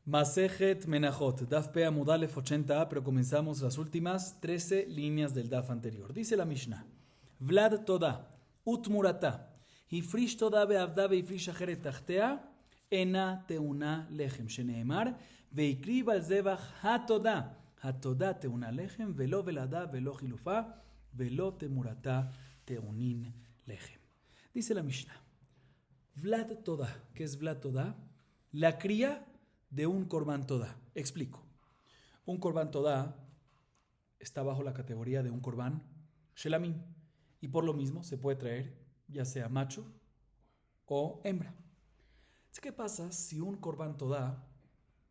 Masejet Menachot, Daf P Amud Aleph 80a, pero comenzamos las últimas 13 líneas del Daf anterior. Dice la Mishnah: Vlad Toda, Utmurata, Hifrish Toda Beavda Beifrish Acheret Tachtea, Ena Teuna Lechem, Sheneemar, Veikri Balzebach Hatoda, Hatoda Teuna Lechem, Velo Velada, Velo Hilufa, Velo Temurata Teunin Lechem. Dice la Mishnah: Vlad Toda, ¿qué es Vlad Toda? La cría de un Korban Toda. Explico. Un Korban Toda está bajo la categoría de un Korban Shelamim y por lo mismo se puede traer ya sea macho o hembra. ¿Qué pasa si un Korban Toda,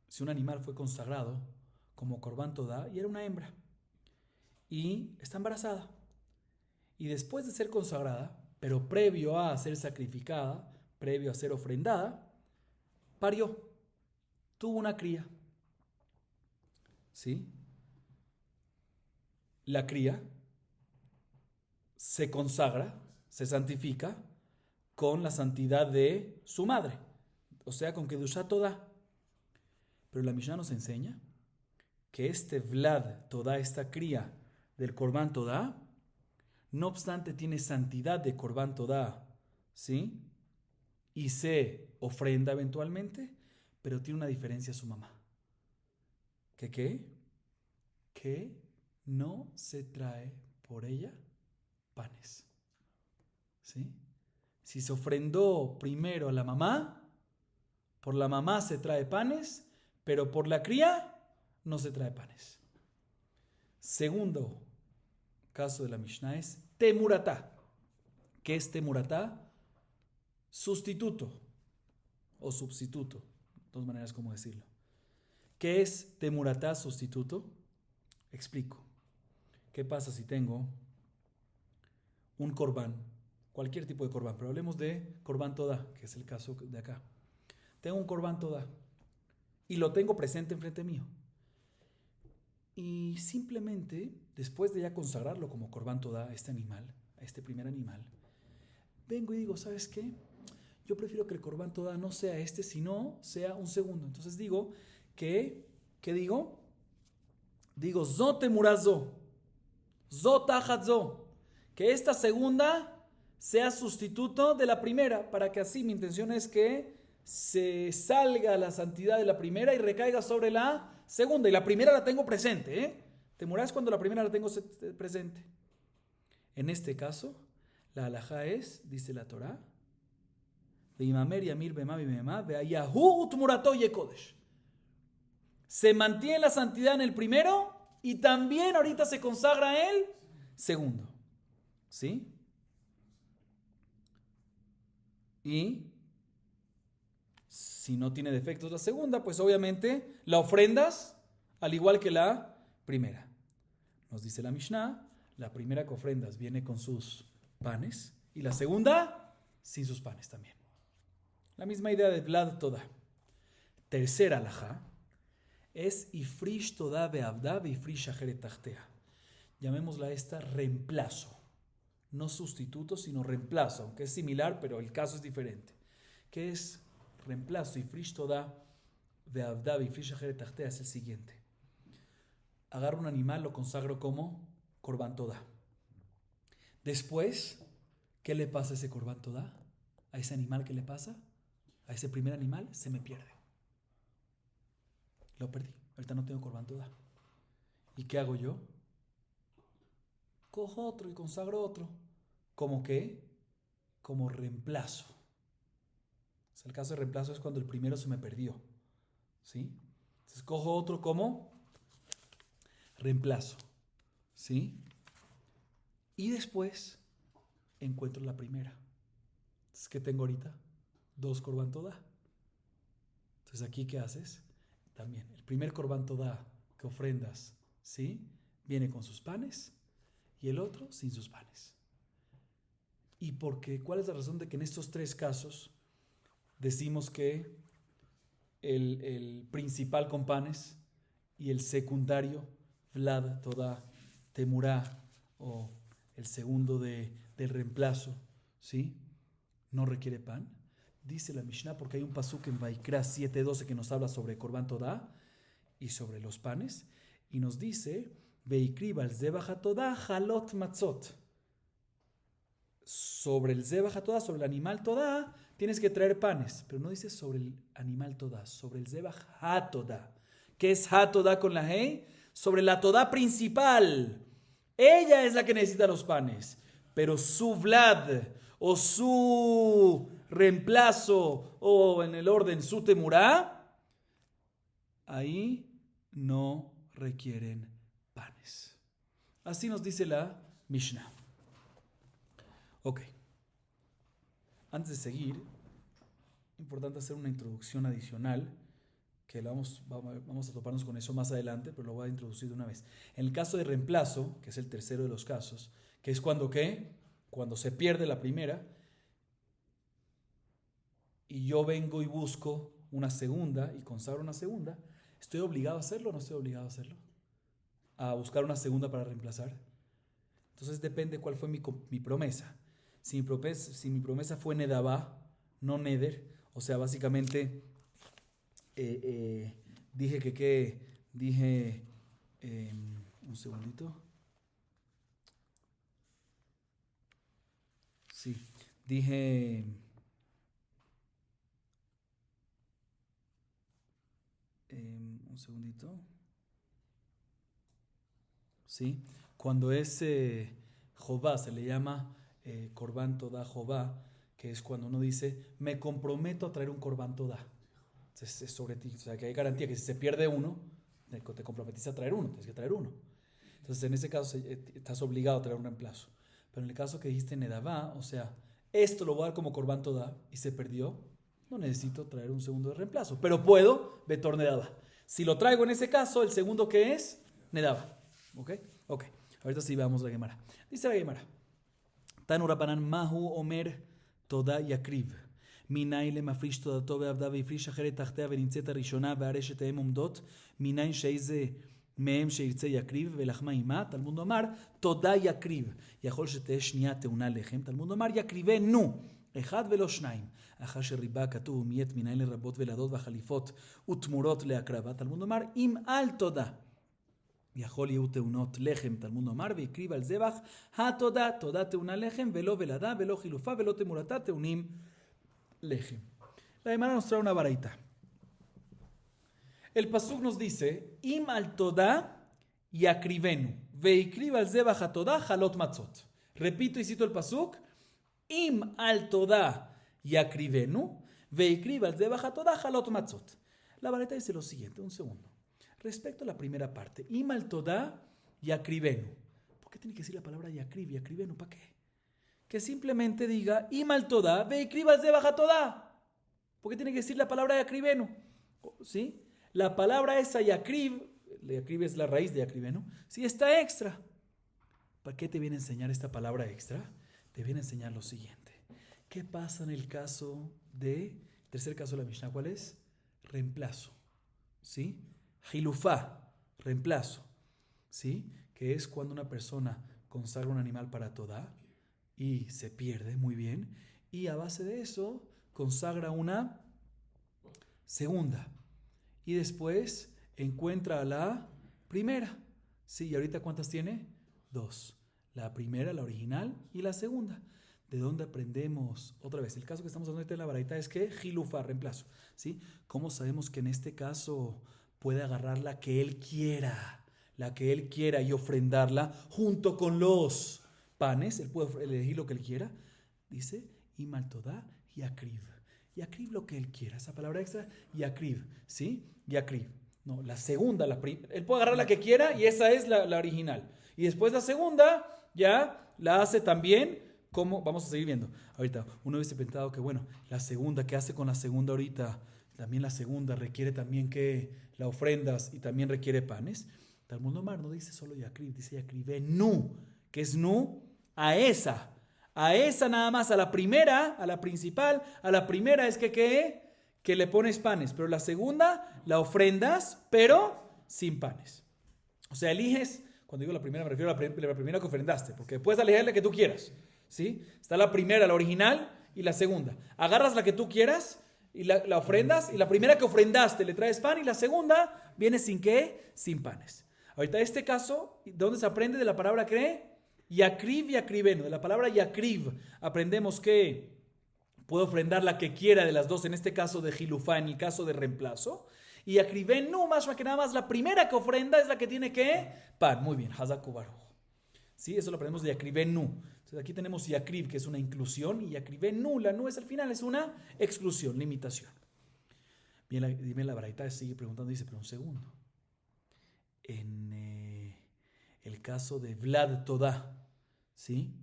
si un animal fue consagrado como Korban Toda y era una hembra y está embarazada y después de ser consagrada, pero previo a ser sacrificada, previo a ser ofrendada, parió? Tuvo una cría, ¿sí? La cría se consagra, se santifica con la santidad de su madre, o sea, con Kedushá Toda. Pero la Mishnah nos enseña que este Vlad Toda, esta cría del Korban Toda, no obstante tiene santidad de Korban Toda, ¿sí? Y se ofrenda eventualmente, pero tiene una diferencia a su mamá. ¿Que qué? Que no se trae por ella panes. ¿Sí? Si se ofrendó primero a la mamá, por la mamá se trae panes, pero por la cría no se trae panes. Segundo caso de la Mishnah es Temuratá. ¿Qué es Temuratá? Sustituto o substituto. Dos maneras como decirlo. ¿Qué es Temuratá sustituto? Explico. ¿Qué pasa si tengo un Korban? Cualquier tipo de Korban, pero hablemos de Korban Toda, que es el caso de acá. Tengo un Korban Toda y lo tengo presente enfrente mío. Y simplemente, después de ya consagrarlo como Korban Toda a este animal, a este primer animal, vengo y digo, ¿sabes qué? Yo prefiero que el Korban Toda no sea este, sino sea un segundo. Entonces digo que, ¿qué digo? Digo, Zo Temurazo, Zo Tajazo, que esta segunda sea sustituto de la primera, para que así mi intención es que se salga la santidad de la primera y recaiga sobre la segunda. Y la primera la tengo presente, ¿eh? Temurá cuando la primera la tengo presente. En este caso, la halajá es, dice la Torá, se mantiene la santidad en el primero y también ahorita se consagra el segundo. ¿Sí? Y si no tiene defectos la segunda, pues obviamente la ofrendas al igual que la primera. Nos dice la Mishnah, la primera que ofrendas viene con sus panes y la segunda sin sus panes también. La misma idea de Vlad Toda. Tercera alajá es Ifrish Toda Beavda Beifrish Acheret Tachtea. Llamémosla esta reemplazo. No sustituto, sino reemplazo, aunque es similar, pero el caso es diferente. ¿Qué es reemplazo? Ifrish Toda Beavda Beifrish Acheret Tachtea es el siguiente. Agarro un animal, lo consagro como Korban Toda. Después, ¿qué le pasa a ese Korban Toda? ¿A ese animal qué le pasa? A ese primer animal se me pierde. Lo perdí. Ahorita no tengo Korban Toda. ¿Y qué hago yo? Cojo otro y consagro otro. ¿Cómo qué? Como reemplazo. O sea, el caso de reemplazo es cuando el primero se me perdió. ¿Sí? Entonces cojo otro como reemplazo. ¿Sí? Y después encuentro la primera. Entonces, ¿qué tengo ahorita? 2 Korban Toda. Entonces, ¿aquí qué haces? También, el primer Korban Toda que ofrendas, ¿sí? Viene con sus panes y el otro sin sus panes. ¿Y por qué? ¿Cuál es la razón de que en estos 3 casos decimos que el principal con panes y el secundario, Vlad Toda, Temurá, o el segundo del reemplazo, ¿sí? No requiere pan? dice la Mishnah, porque hay un pasuk en Vaikra 7:12 que nos habla sobre Korban Todá y sobre los panes, y nos dice, Veikriba al Zebach HaTodá halot matzot. Sobre el Zebach HaTodá, sobre el animal Todá, tienes que traer panes, pero no dice sobre el animal Todá, sobre el Zebach HaTodá. ¿Qué es HaTodá con la Hey? Sobre la Todá principal. Ella es la que necesita los panes, pero su vlad o su reemplazo o en el orden su temurá, ahí no requieren panes. Así nos dice la Mishnah. Ok. Antes de seguir, importante hacer una introducción adicional, que vamos a toparnos con eso más adelante, pero lo voy a introducir de una vez. En el caso de reemplazo, que es el tercero de los casos, que es cuando ¿qué? Cuando se pierde la primera, y yo vengo y busco una segunda y consagro una segunda, ¿estoy obligado a hacerlo o no estoy obligado a hacerlo? A buscar una segunda para reemplazar. Entonces depende cuál fue mi promesa. Si mi promesa fue Nedabá, no Neder, o sea, básicamente dije un segundito. Sí, dije un segundito. Sí, cuando es Jobá, se le llama Korban Todá Jobá, que es cuando uno dice, me comprometo a traer un Korban Todá. Es sobre ti, o sea que hay garantía que si se pierde uno, te comprometiste a traer uno, tienes que traer uno. Entonces en ese caso estás obligado a traer un reemplazo. Pero en el caso que dijiste Nedabá, o sea, esto lo voy a dar como Korban Todá y se perdió, no necesito traer un segundo de reemplazo, pero puedo Betor Nedabá. Si lo traigo en ese caso, el segundo que es Nedabá. ¿Ok? Ok. Ahorita sí vamos a la Gemara. Dice la Gemara. Tanu Rabanan Mahu Omer Toda Yakriv. מניין למפריש תודתו ועבדה והפריש אחרת תחתיה ונמצאת הראשונה והרשת הם עומדות, מניין שאיזה מהם שירצה יקריב ולחמה עימה, תלמוד אמר תודה יקריב, יכול שתהיה שנייה טעונה לחם, תלמוד אמר יקריבנו, אחד ולא שניים, אחר שריבה כתוב ומיית מניין לרבות ולדות והחליפות ותמורות להקרבה, תלמוד אמר אם על תודה. יכול יהיו טעונות לחם, תלמוד אמר, ויקריב על זבח התודה, תודה טעונה לחם ולא ולדה ולא חילופה ולא תמורתה טעונים Lejem. La Gemara nos trae una baraita. El pasuk nos dice, Im al toda yakrivenu, veikriv al zebach toda halot matzot. Repito y cito el pasuk, Im al toda yakrivenu, veikriv al zebach toda halot matzot. La baraita dice lo siguiente, un segundo. Respecto a la primera parte, Im al toda yakrivenu. ¿Por qué tiene que decir la palabra yakriv, yakrivenu? ¿Para qué? Que simplemente diga Imal Todá, Veikribas de Baja Todá. ¿Por qué tiene que decir la palabra Yakrivenu? ¿Sí? La palabra esa Yakriv es la raíz de Yakrivenu, sí está extra. ¿Para qué te viene a enseñar esta palabra extra? Te viene a enseñar lo siguiente. ¿Qué pasa en el caso tercer caso de la Mishnah? ¿Cuál es? Reemplazo. ¿Sí? Hilufá, reemplazo. ¿Sí? Que es cuando una persona consagra un animal para Todá y se pierde, muy bien, y a base de eso consagra una segunda y después encuentra a la primera. Sí, ¿y ahorita cuántas tiene? 2. La primera, la original, y la segunda. ¿De dónde aprendemos? Otra vez, el caso que estamos hablando ahorita de la baraita es que Hilufa, reemplazo. ¿Sí? ¿Cómo sabemos que en este caso puede agarrar la que él quiera y ofrendarla junto con los panes? Él puede elegir lo que él quiera. Dice, Imal Todá Yakriv. Yakriv lo que él quiera. Esa palabra extra, Yakriv. ¿Sí? Yakriv. No, la segunda, él puede agarrar la que quiera y esa es la original. Y después la segunda ya la hace también como, vamos a seguir viendo. Ahorita, uno hubiese pensado que bueno, la segunda, ¿qué hace con la segunda ahorita? También la segunda requiere también que la ofrendas y también requiere panes. Talmud Omar no dice solo Yakriv, dice Yakrivenu, que es nu, a esa nada más, a la primera, a la principal, a la primera es que le pones panes, pero la segunda la ofrendas, pero sin panes. O sea, eliges, cuando digo la primera me refiero a la primera que ofrendaste, porque puedes elegir la que tú quieras, ¿sí? Está la primera, la original, y la segunda. Agarras la que tú quieras y la ofrendas, y la primera que ofrendaste le traes pan, y la segunda viene sin qué, sin panes. Ahorita este caso, ¿de dónde se aprende? De la palabra ¿qué? Yacriv y acribeno. De la palabra yacriv aprendemos que puedo ofrendar la que quiera de las dos, en este caso de Jilufá, en el caso de reemplazo. Y acribeno, más que nada más, la primera que ofrenda es la que tiene ¿qué? Pan. Muy bien, Hazaku Baruj. ¿Sí? Eso lo aprendemos de yacribenu. Entonces aquí tenemos yacriv, que es una inclusión, y yacribenu, la nu es al final, es una exclusión, limitación. Bien, dime la Baraita, sigue preguntando, dice, pero un segundo. En el caso de Vlad Todá, ¿sí?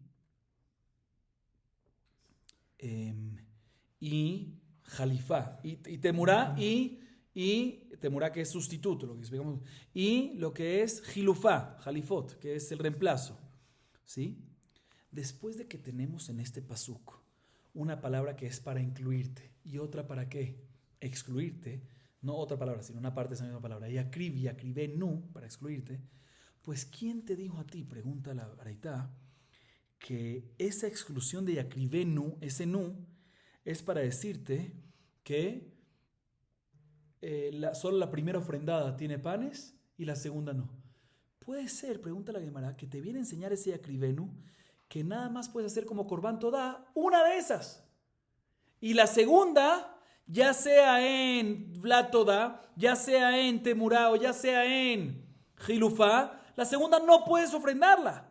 Y Jalifá, y Temurá, y Temurá, que es sustituto, lo que explicamos, y lo que es Jilufá, Jalifot, que es el reemplazo, ¿sí? Después de que tenemos en este pasuk una palabra que es para incluirte y otra para qué, excluirte, no otra palabra, sino una parte de esa misma palabra, y acribenu, para excluirte, pues ¿quién te dijo a ti, pregunta la Baraitá, que esa exclusión de yacribenu, ese nu, es para decirte que solo la primera ofrendada tiene panes y la segunda no? Puede ser, pregunta la Gemara, que te viene a enseñar ese yacribenu, que nada más puedes hacer como Corbán Todá una de esas. Y la segunda, ya sea en Vlad Todá, ya sea en Temurá o ya sea en Jilufá, la segunda no puedes ofrendarla.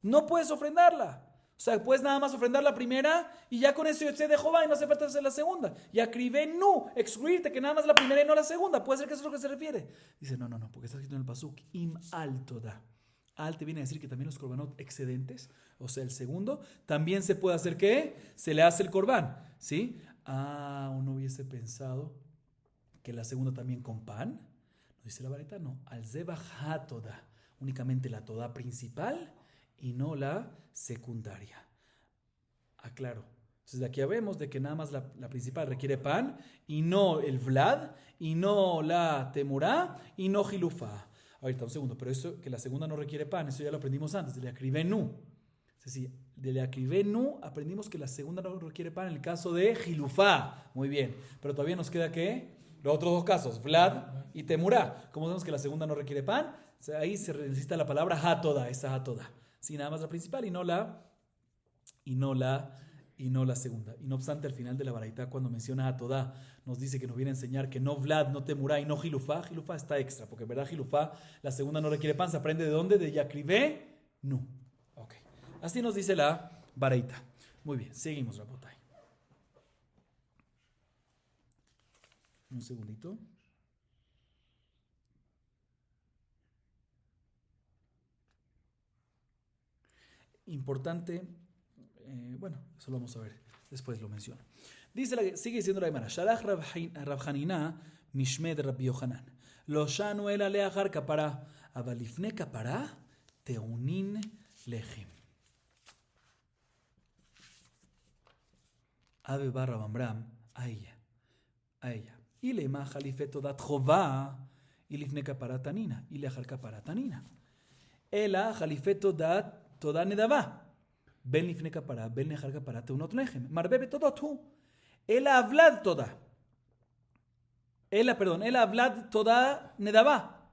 No puedes ofrendarla. O sea, puedes nada más ofrendar la primera y ya con eso se de Jehová y no hace falta hacer la segunda. Y acribenu, excluirte que nada más la primera y no la segunda. Puede ser que eso es lo que se refiere. Dice, no, porque está escrito en el pasuk, im al toda. Al te viene a decir que también los korbanot excedentes, o sea, el segundo, también se puede hacer ¿qué? Se le hace el corbán, ¿sí? Uno hubiese pensado que la segunda también con pan. ¿No dice la vareta? No. Al zebach toda. Únicamente la toda principal y no la secundaria. Claro. Entonces de aquí vemos de que nada más la principal requiere pan y no el vlad y no la temurá y no jilufá. Ahorita un segundo, pero eso que la segunda no requiere pan, eso ya lo aprendimos antes, de la acribenu. Es decir, de la acribenu aprendimos que la segunda no requiere pan en el caso de jilufá. Muy bien, pero todavía nos queda ¿qué? Los otros dos casos, vlad y temurá. ¿Cómo sabemos que la segunda no requiere pan? O sea, ahí se necesita la palabra hatoda, esa hatoda. Sí, nada más la principal y no la segunda. Y no obstante, al final de la baraita, cuando menciona a Todá, nos dice que nos viene a enseñar que no Vlad, no Temurá y no Jilufá. Jilufá está extra, porque en verdad Jilufá, la segunda no requiere pan. ¿Se aprende de dónde? De Yacrivé, no. Ok. Así nos dice la baraita. Muy bien, seguimos, Rabotay. Un segundito. Importante, bueno, eso lo vamos a ver, después lo menciono. Sigue diciendo la Gemara, Shalach Rav Hanina Mishmed Rabbi Yohanan. Lo shanu el aleachar kapara, abalifne kapara teunin lechem. Ave barra Bambram a ella. Y le ma jalifeto dat jova y lifne kapara tanina y leachar kapara tanina. Ela jalifeto dat toda nedava. Ben lifne kapara, ben leachar kapara teunot lechem. Marbebe todot hu. Ela hablad toda. Ela hablad toda nedava.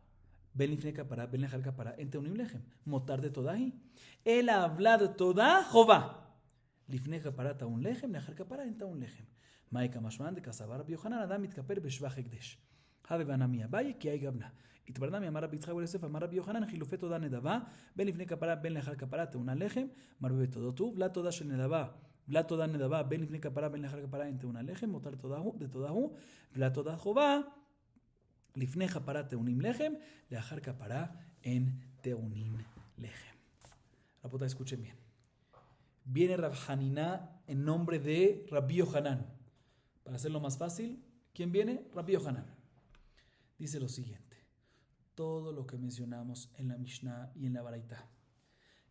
Ben lifne kapara, ben leachar kapara en teunim lechem. Motar de toda hi. Ela hablad toda jova. Lifne kapara teun lechem, leachar kapara en teun lechem. Maika mashman de kasabar Rabbi Yohanan adam mitkaper beshvach hekdesh. Have vanami abaye ki hay gabna. התברנה מאמר רבי יצחק בר יוסף, אמר רבי יוחנן, חילופי תודה נדבה, בין לפני כפרה, בין לאחר כפרה, טעונה לחם, מרבה בתודות הוא, ולת תודה של נדבה, ולת תודה נדבה, בין לפני כפרה, בין לאחר כפרה, אין טעונה לחם, מותר לתודה הוא, ולת תודה חובה, לפני כפרה טעונים לחם, לאחר כפרה, אין טעונים לחם. Rabotá, escuchen bien. Viene Rav Hanina en nombre de Rabbi Yohanan. Para hacerlo más fácil, ¿quién viene? Rabbi Yohanan. Dice lo siguiente. Todo lo que mencionamos en la Mishnah y en la Baraita,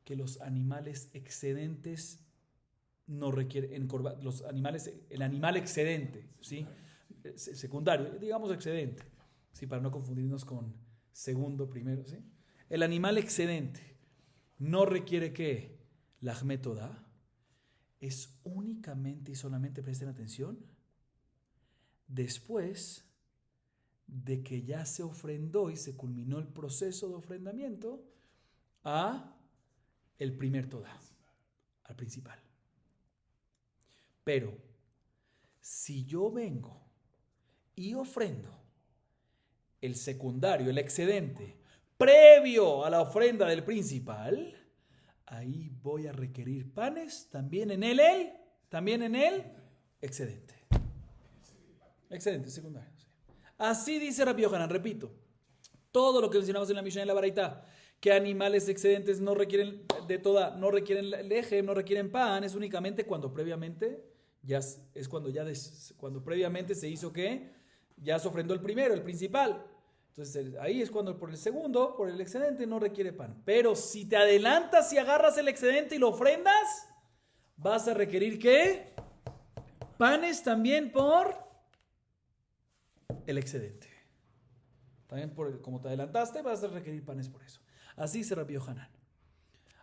que los animales excedentes no requieren, el animal excedente, ¿sí? Secundario, digamos excedente, ¿sí? Para no confundirnos con segundo, primero, ¿sí? El animal excedente no requiere ¿qué? Lahme Todá. es únicamente y solamente, presten atención, después de que ya se ofrendó y se culminó el proceso de ofrendamiento a el primer todá, al principal. Pero si yo vengo y ofrendo el secundario, el excedente, previo a la ofrenda del principal, ahí voy a requerir panes también en el excedente. Excedente, secundario. Sí. Así dice Rabbi Yohanan, repito, todo lo que mencionamos en la Mishnah y en la Baraitá, que animales excedentes no requieren de toda, no requieren lejem, no requieren pan, es únicamente cuando previamente cuando previamente se hizo que ya se ofrendó el primero, el principal. Entonces ahí es cuando por el segundo, por el excedente no requiere pan. Pero si te adelantas y agarras el excedente y lo ofrendas, vas a requerir ¿qué? Panes también por el excedente. También como te adelantaste, vas a requerir panes por eso. Así se Rabbi Yohanan.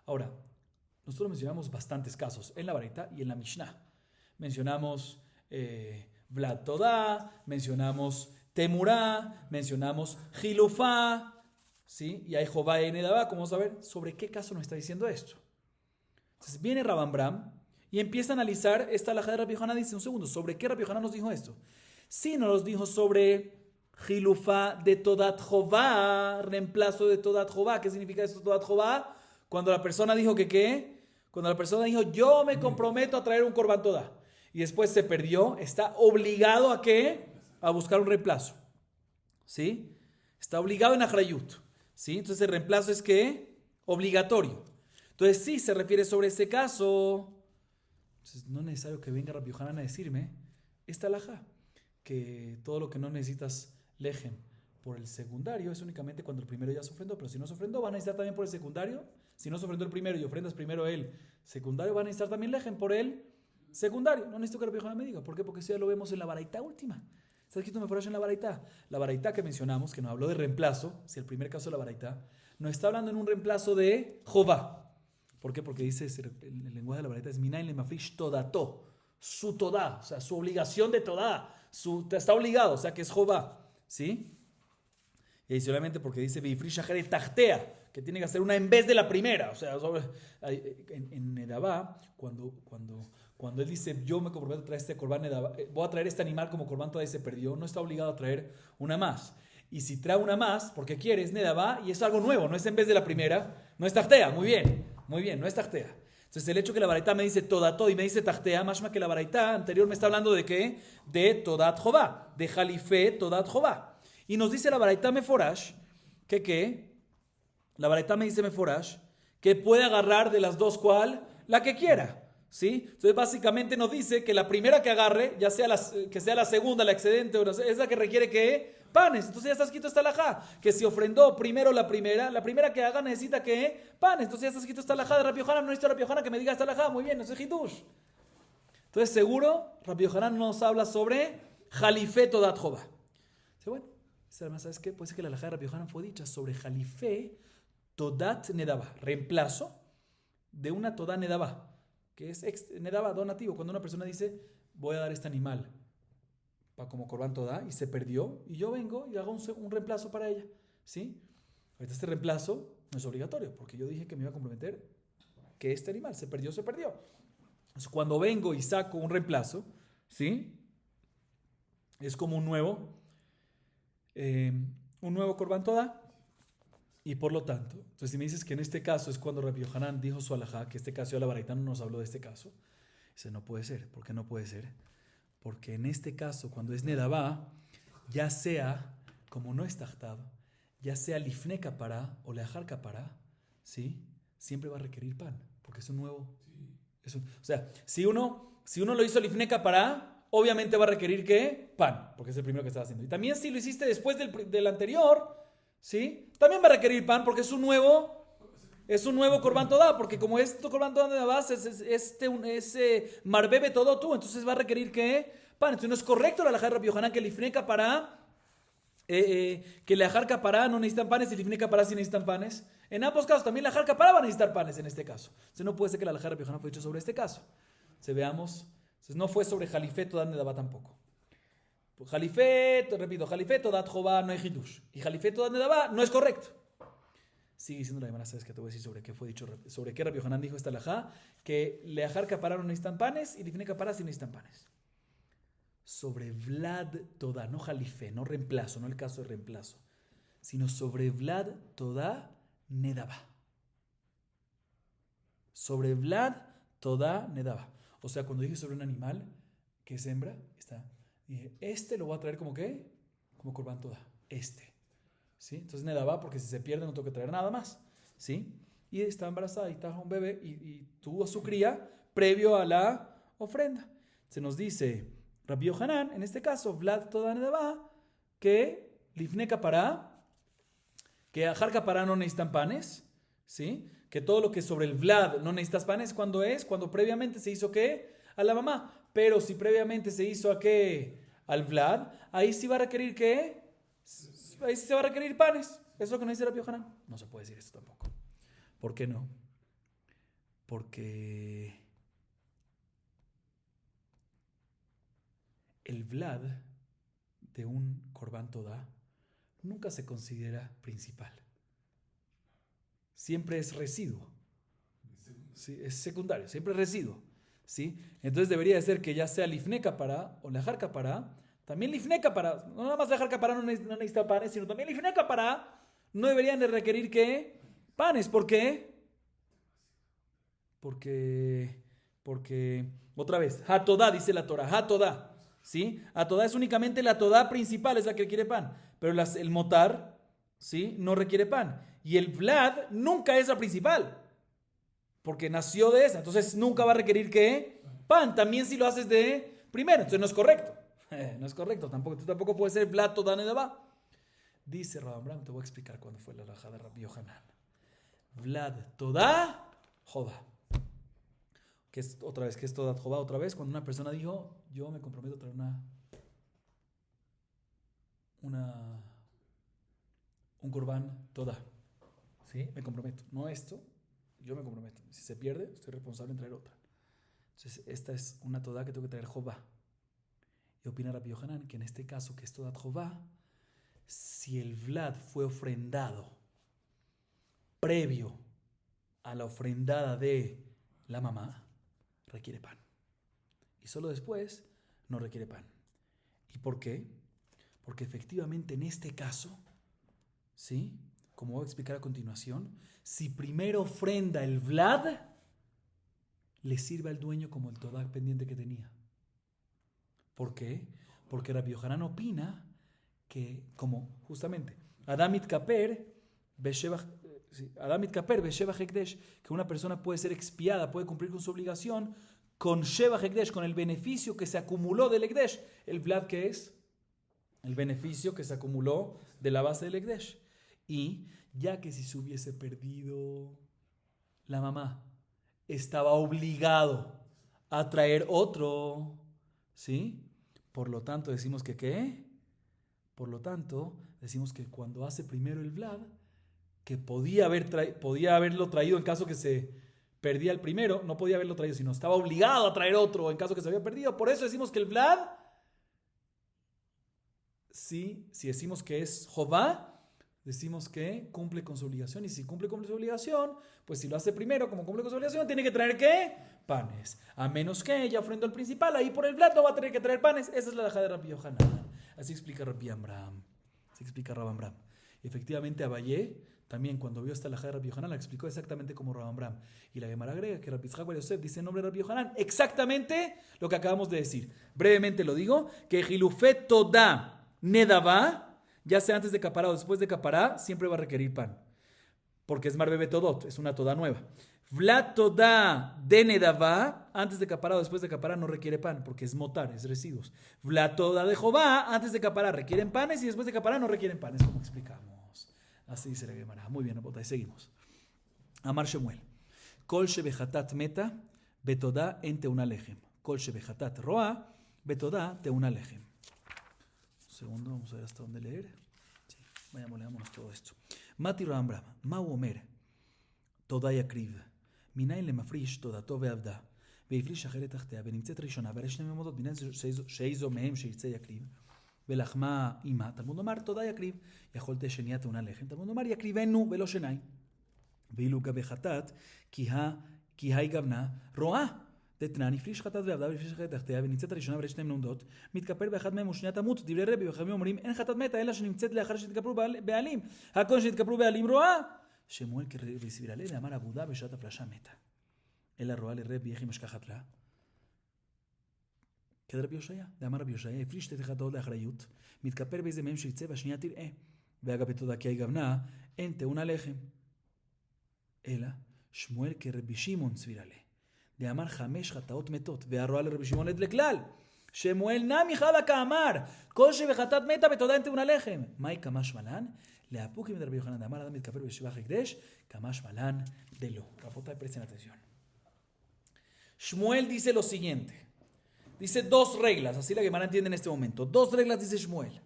Ahora, nosotros mencionamos bastantes casos en la Baraitá y en la Mishnah. Mencionamos Vlad Todá, mencionamos Temurá, mencionamos Gilufá, ¿sí? Y hay Jobá y Nedabá. ¿Cómo vamos a ver sobre qué caso nos está diciendo esto? Entonces viene Rabambram y empieza a analizar esta halajá de Rabbi Yohanan. Dice, un segundo, ¿sobre qué Rabbi Yohanan nos dijo esto? Sí, nos dijo sobre Gilufá de Todat Jobá, reemplazo de Todat Jobá. ¿Qué significa esto, Todat Jobá? Cuando la persona dijo que ¿qué? Cuando la persona dijo, yo me comprometo a traer un Korban Todá, y después se perdió, está obligado a ¿qué? A buscar un reemplazo. ¿Sí? Está obligado en Achrayut. ¿Sí? Entonces el reemplazo es ¿qué? Obligatorio. Entonces sí se refiere sobre ese caso. Entonces no es necesario que venga Rabbi Yohanan a decirme esta halajá, que todo lo que no necesitas lejem por el secundario es únicamente cuando el primero ya se ofrendó, pero si no se ofrendó van a necesitar también por el secundario. Si no se ofrendó el primero y ofrendas primero el secundario, van a necesitar también lejem por el secundario. No necesito que Rabbi Yohanan me diga. ¿Por qué? Porque eso ya lo vemos en la Baraitá última. Está escrito en la Baraitá. La Baraitá que mencionamos, que nos habló de reemplazo, si el primer caso de la Baraitá, nos está hablando en un reemplazo de Jobá. ¿Por qué? Porque dice, el lenguaje de la Baraitá es Minayin le mafrish todato, su todá, o sea, su obligación de todá, está obligado, o sea, que es Jobá, ¿sí? Y adicionalmente porque dice Vifrish ajere tachtea, que tiene que hacer una en vez de la primera, o sea, en Nedabá, cuando él dice, yo me comprometo a traer este Korban Nedabá, voy a traer este animal como Korban Todá y se perdió, no está obligado a traer una más. Y si trae una más, porque quiere, es Nedabá y es algo nuevo, no es en vez de la primera, no es tachtea, muy bien, no es tachtea. Entonces el hecho que la Baraitá me dice todato y me dice tachtea, más que la Baraitá anterior me está hablando de ¿qué? De todat jobá, de jalifé todat jobá. Y nos dice la Baraitá meforash, que ¿qué? La Baraitá me dice meforash, que puede agarrar de las dos, ¿cuál? La que quiera. ¿Sí? Entonces básicamente nos dice que la primera que agarre, ya sea que sea la segunda, la excedente, es la que requiere ¿qué? Panes. Entonces ya está escrito esta halajá, que si ofrendó primero la primera que haga necesita ¿qué? Panes. Entonces ya está escrito esta halajá de Rabbi Yohanan. No necesito Rabbi Yohanan que me diga esta halajá, muy bien, no es Hidush. Entonces seguro Rabbi Yohanan nos habla sobre Jalifé Todat Jobá. Bueno, además, ¿sabes qué? Puede ser que la halajá de Rabbi Yohanan fue dicha sobre Jalifé Todat Nedabá, reemplazo de una Todá Nedabá, que es Nedabá, donativo. Cuando una persona dice, voy a dar este animal como Korban Todá y se perdió, y yo vengo y hago un reemplazo para ella. ¿Sí? Ahorita este reemplazo no es obligatorio, porque yo dije que me iba a comprometer que este animal se perdió. Entonces, cuando vengo y saco un reemplazo, ¿sí? Es como un nuevo Korban Todá. Y por lo tanto, entonces si me dices que en este caso es cuando Rabbi Yohanan dijo su halajá, que este caso de la Baraitá no nos habló de este caso, dice, no puede ser. ¿Por qué no puede ser? Porque en este caso, cuando es Nedabá, ya sea, como no es Tachtav, ya sea Lifne Kapará o Leachar Kapará, ¿sí? Siempre va a requerir pan, porque es un nuevo. O sea, si uno lo hizo Lifne Kapará, obviamente va a requerir ¿qué? Pan, porque es el primero que estaba haciendo. Y también si lo hiciste después del anterior, ¿sí? También va a requerir pan porque es un nuevo Korban Todá, porque como es tu Korban Todá de la base, es marbebe todo tú, entonces va a requerir ¿qué? Pan. Entonces no es correcto la halajá de Rabbi Yohanan que Lifne Kapará, que Leachar Kapará no necesitan panes y Lifne Kapará sí necesitan panes. En ambos casos también Leachar Kapará va a necesitar panes en este caso. Entonces no puede ser que la halajá de Rabbi Yohanan fue hecho sobre este caso. veamos. Entonces no fue sobre Jalifé Todat Nedabá tampoco. Jalifé, repito, Jalifé Todat Jobá no hay Hidush. Y Jalifé Todat Nedabá no es correcto. Sigue diciendo la Gemara, ¿sabes qué te voy a decir sobre qué fue dicho? Sobre qué Rabbi Yohanan dijo esta alajá, que Leajar Capará no necesitan panes y Lifnei Capará sí necesitan panes. Sobre Vlad Todá, no Jalifé, no reemplazo, no el caso de reemplazo, sino sobre Vlad Todá Nedabá. Sobre Vlad Todá Nedabá. O sea, cuando dije sobre un animal que es hembra, dije, lo voy a traer como ¿qué? Como Corban Todá. ¿Sí? Entonces Nedabá, porque si se pierde no tengo que traer nada más. ¿Sí? Y está embarazada y está un bebé y tuvo su cría previo a la ofrenda. Se nos dice Rabbi Yohanan, en este caso, Vlad Todá Nedabá, que Lifnei Capará, que Ajar Capará no necesitan panes, ¿sí? Que todo lo que es sobre el Vlad no necesitas panes, ¿cuándo es? Cuando previamente se hizo ¿qué? A la mamá. Pero si previamente se hizo ¿a qué? Al Vlad, ahí sí va a requerir ¿qué? Ahí sí se va a requerir panes. Eso es lo que nos dice Rabbi Yohanan. No se puede decir esto tampoco. ¿Por qué no? Porque el Vlad de un Corban Todá nunca se considera principal. Siempre es residuo. ¿Sí? Es secundario, siempre es residuo. ¿Sí? Entonces debería de ser que ya sea Lifnei Capará o Leajar Capará, también Lifnei Capará, no nada más Leajar Capará no necesita panes, sino también Lifnei Capará no deberían de requerir ¿qué? Panes. ¿Por qué? Porque otra vez, Hatodá, dice la Torah, Hatodá. ¿Sí? Hatodá es únicamente la Todá principal, es la que requiere pan. Pero el motar, ¿sí? No requiere pan. Y el Vlad nunca es la principal, porque nació de esa. Entonces nunca va a requerir ¿qué? Pan. También si lo haces de primero. Entonces no es correcto. No es correcto. Tú tampoco puedes ser Vlad Todá Nedabá. Dice Rabbi Amram, te voy a explicar cuándo fue la alajá de Rabbi Yohanan. Vlad Todá Jobá. Que es otra vez, que es Todat Jobá otra vez, cuando una persona dijo, yo me comprometo a traer un Corban Todá. ¿Sí? Me comprometo. No esto, yo me comprometo. Si se pierde, estoy responsable en traer otra. Entonces, esta es una Todá que tengo que traer Jobá. Y opina Rabbi Yohanan que en este caso, que es Todat Jobá, si el Vlad fue ofrendado previo a la ofrendada de la mamá, requiere pan. Y solo después no requiere pan. ¿Y por qué? Porque efectivamente en este caso, ¿sí? Como voy a explicar a continuación, si primero ofrenda el Vlad, le sirve al dueño como el Todá pendiente que tenía. ¿Por qué? Porque Rabbi Yohanan opina que, como justamente, Adam Itkaper Besheva Hekdesh, que una persona puede ser expiada, puede cumplir con su obligación con Sheva Hekdesh, con el beneficio que se acumuló del Hekdesh. ¿El Vlad qué es? El beneficio que se acumuló de la base del Hekdesh. Y ya que si se hubiese perdido la mamá, estaba obligado a traer otro, ¿sí? Por lo tanto decimos que ¿qué? Por lo tanto decimos que cuando hace primero el Vlad, que podía haberlo traído en caso que se perdía el primero, no podía haberlo traído, sino estaba obligado a traer otro en caso que se había perdido. Por eso decimos que el Vlad, sí, si decimos que es Jobá, decimos que cumple con su obligación. Y si cumple con su obligación, pues si lo hace primero, como cumple con su obligación, tiene que traer ¿qué? Panes. A menos que ella ofrendó al principal, ahí por el Vlad no va a tener que traer panes. Esa es la alajá de Rabbi Yohanan. Así explica Rabbi Amram. Así explica Rabbi Amram. Efectivamente, Abayé también, cuando vio esta alajá de Rabbi Yohanan, la explicó exactamente como Rabbi Amram. Y la Gemara agrega que Rabbi Yitzhak bar Yosef dice en nombre de Rabbi Yohanan exactamente lo que acabamos de decir. Brevemente lo digo, que Jilufet Todá Nedabá, ya sea antes de capará o después de capará, siempre va a requerir pan. Porque es Marbebe Todot, es una Todá nueva. Vlad Todá de Nedabá, antes de capará o después de capará, no requiere pan, porque es motar, es residuos. Vlad Todá de Jobá, antes de capará requieren panes y después de capará no requieren panes, como explicamos. Así dice la Gemara. Muy bien, y seguimos. Amar Shemuel. Kol shebechatat meta, betodá en teuna lechem. Kol shebechatat roa, betodá teuna lechem. Un segundo, vamos a ver hasta dónde leer. Sí, leámonos todo esto. Mati Rambra, Mau Omer, Todá yakriv, Minayin le mafrish todato veavda, והפליש אחרת תחתיה, ונמצאת ראשונה, והרי שני ממודות, בעניין שאיזו מהם שירצה יקריב, ולחמה אימה, תלמוד לומר תודה יקריב, יכול שנייה טעונה לחם, תלמוד לומר יקריבנו ולא שיניים. ואילו גבי חטאת, כי היא גוונה, רואה. דתנן, הפליש חטאת ועבדה ולפליש אחרת תחתיה, ונמצאת הראשונה ויש שניהם לומדות, מתקפל באחד מהם ושנייה תמות. דברי רבי וחכמים אומרים, אין חטאת מתה, אלא שנמצאת לאחר שהתקפלו בעלים. הכל שהתקפלו בעלים רואה. שמואל כסבירה לה, אמר עבודה בשעת הפלשה מתה. אלא רואה לרבי איך היא משכחת לה. כדרבי יושעיה, דאמר רבי יושעיה, הפליש שתי חטאות לאחריות, מתקפל באיזה מהם שיצא והשנייה תראה. ואגב בתודה כי היא גוונה, אין טעונה לחם. אלא שמואל כרבי שמעון סבירה לה. דאמר 5 חטאות מתות, והרואה לרבי שמעון עד לכלל. שמואל נמי חלה כאמר, כל שבחטאת מתה בתודה אין טעונה לחם. מהי כמשמע לן? להפוקים de Rabbi Yohanan, דאמר אדם מתקפל בשבח הקדש, כמשמע לן דלא. Rabotai, presten atención. Shmuel dice lo siguiente. Dice 2 reglas, así la Gemara entiende en este momento. 2 reglas dice Shmuel.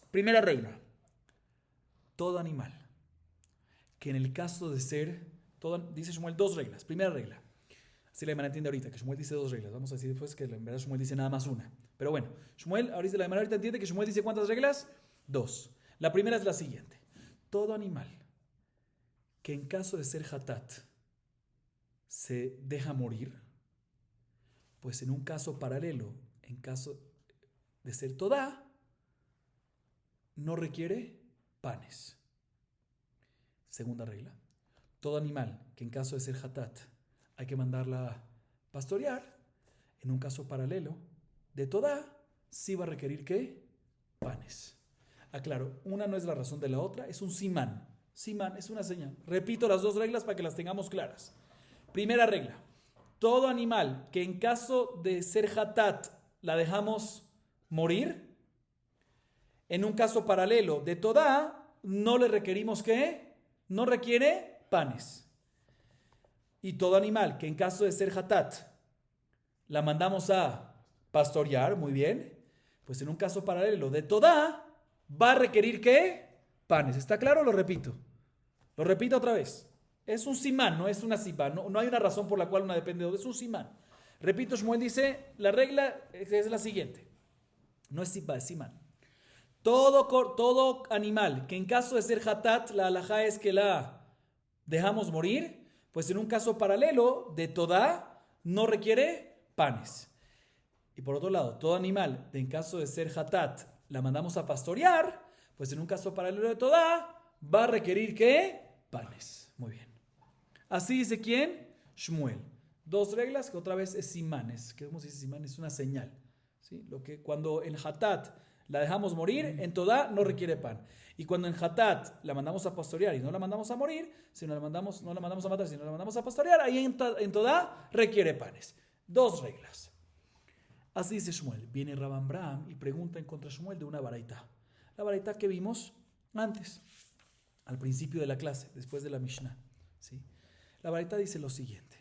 Primera regla. Todo animal que en el caso de ser, dice Shmuel 2 reglas. Primera regla. Así la Gemara entiende ahorita, que Shmuel dice 2 reglas. Vamos a decir después que en verdad Shmuel dice nada más una. Pero bueno, Shmuel, ahorita la Gemara ahorita entiende que Shmuel dice ¿cuántas reglas? 2. La primera es la siguiente. Todo animal que en caso de ser hatat se deja morir, pues en un caso paralelo, en caso de ser todá, no requiere panes. Segunda regla. Todo animal que en caso de ser hatat hay que mandarla a pastorear, en un caso paralelo de todá, sí va a requerir ¿qué? Panes. Aclaro, una no es la razón de la otra, es un simán. Simán es una señal. Repito las 2 reglas para que las tengamos claras. Primera regla. Todo animal que en caso de ser hatat la dejamos morir, en un caso paralelo de todá, no le requerimos ¿qué? No requiere panes. Y todo animal que en caso de ser hatat la mandamos a pastorear, muy bien, pues en un caso paralelo de todá va a requerir ¿qué? Panes. ¿Está claro? Lo repito. Lo repito otra vez. Es un simán, no es una sibá. No hay una razón por la cual una depende de otra. Es un simán. Repito, Shmuel dice, la regla es la siguiente. No es sibá, es simán. Todo animal que en caso de ser hatat, la halajá es que la dejamos morir, pues en un caso paralelo de todá no requiere panes. Y por otro lado, todo animal en caso de ser hatat la mandamos a pastorear, pues en un caso paralelo de todá va a requerir ¿qué? Panes. Muy bien. Así dice ¿quién? Shmuel. 2 reglas que otra vez es simán. ¿Cómo se dice simán? Es una señal. ¿Sí? Lo que cuando en hatat la dejamos morir, en todá no requiere pan. Y cuando en hatat la mandamos a pastorear y no la mandamos a morir, si no la mandamos a matar, si no la mandamos a pastorear, ahí en todá requiere panes. 2 reglas. Así dice Shmuel. Viene Rabban Braham y pregunta en contra de Shmuel de una baraitá. La baraitá que vimos antes, al principio de la clase, después de la Mishnah. ¿Sí? La baraitá dice lo siguiente,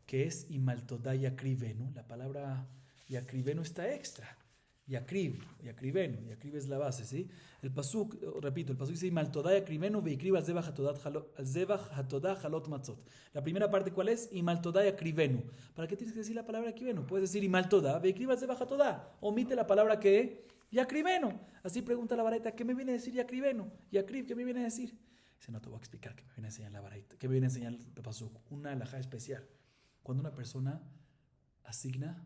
que es imaltodá yakrivenu. La palabra yakrivenu está extra. Yakrivenu. Yakriv es la base, ¿sí? El pasuk, repito, el pasuk dice imaltodá yakrivenu veikriv al zebach hatodá halot matzot. La primera parte, ¿cuál es? Imaltodá yakrivenu. ¿Para qué tienes que decir la palabra yakrivenu? Puedes decir imaltodá veikriv al zebach hatodá. Omite la palabra que yakrivenu. Así pregunta la baraita, ¿qué me viene a decir yakrivenu? Yakriv, ¿qué me viene a decir? Dice, no te voy a explicar qué me viene a enseñar la baraita, qué me viene a enseñar el pasuk. Una halajá especial. Cuando una persona asigna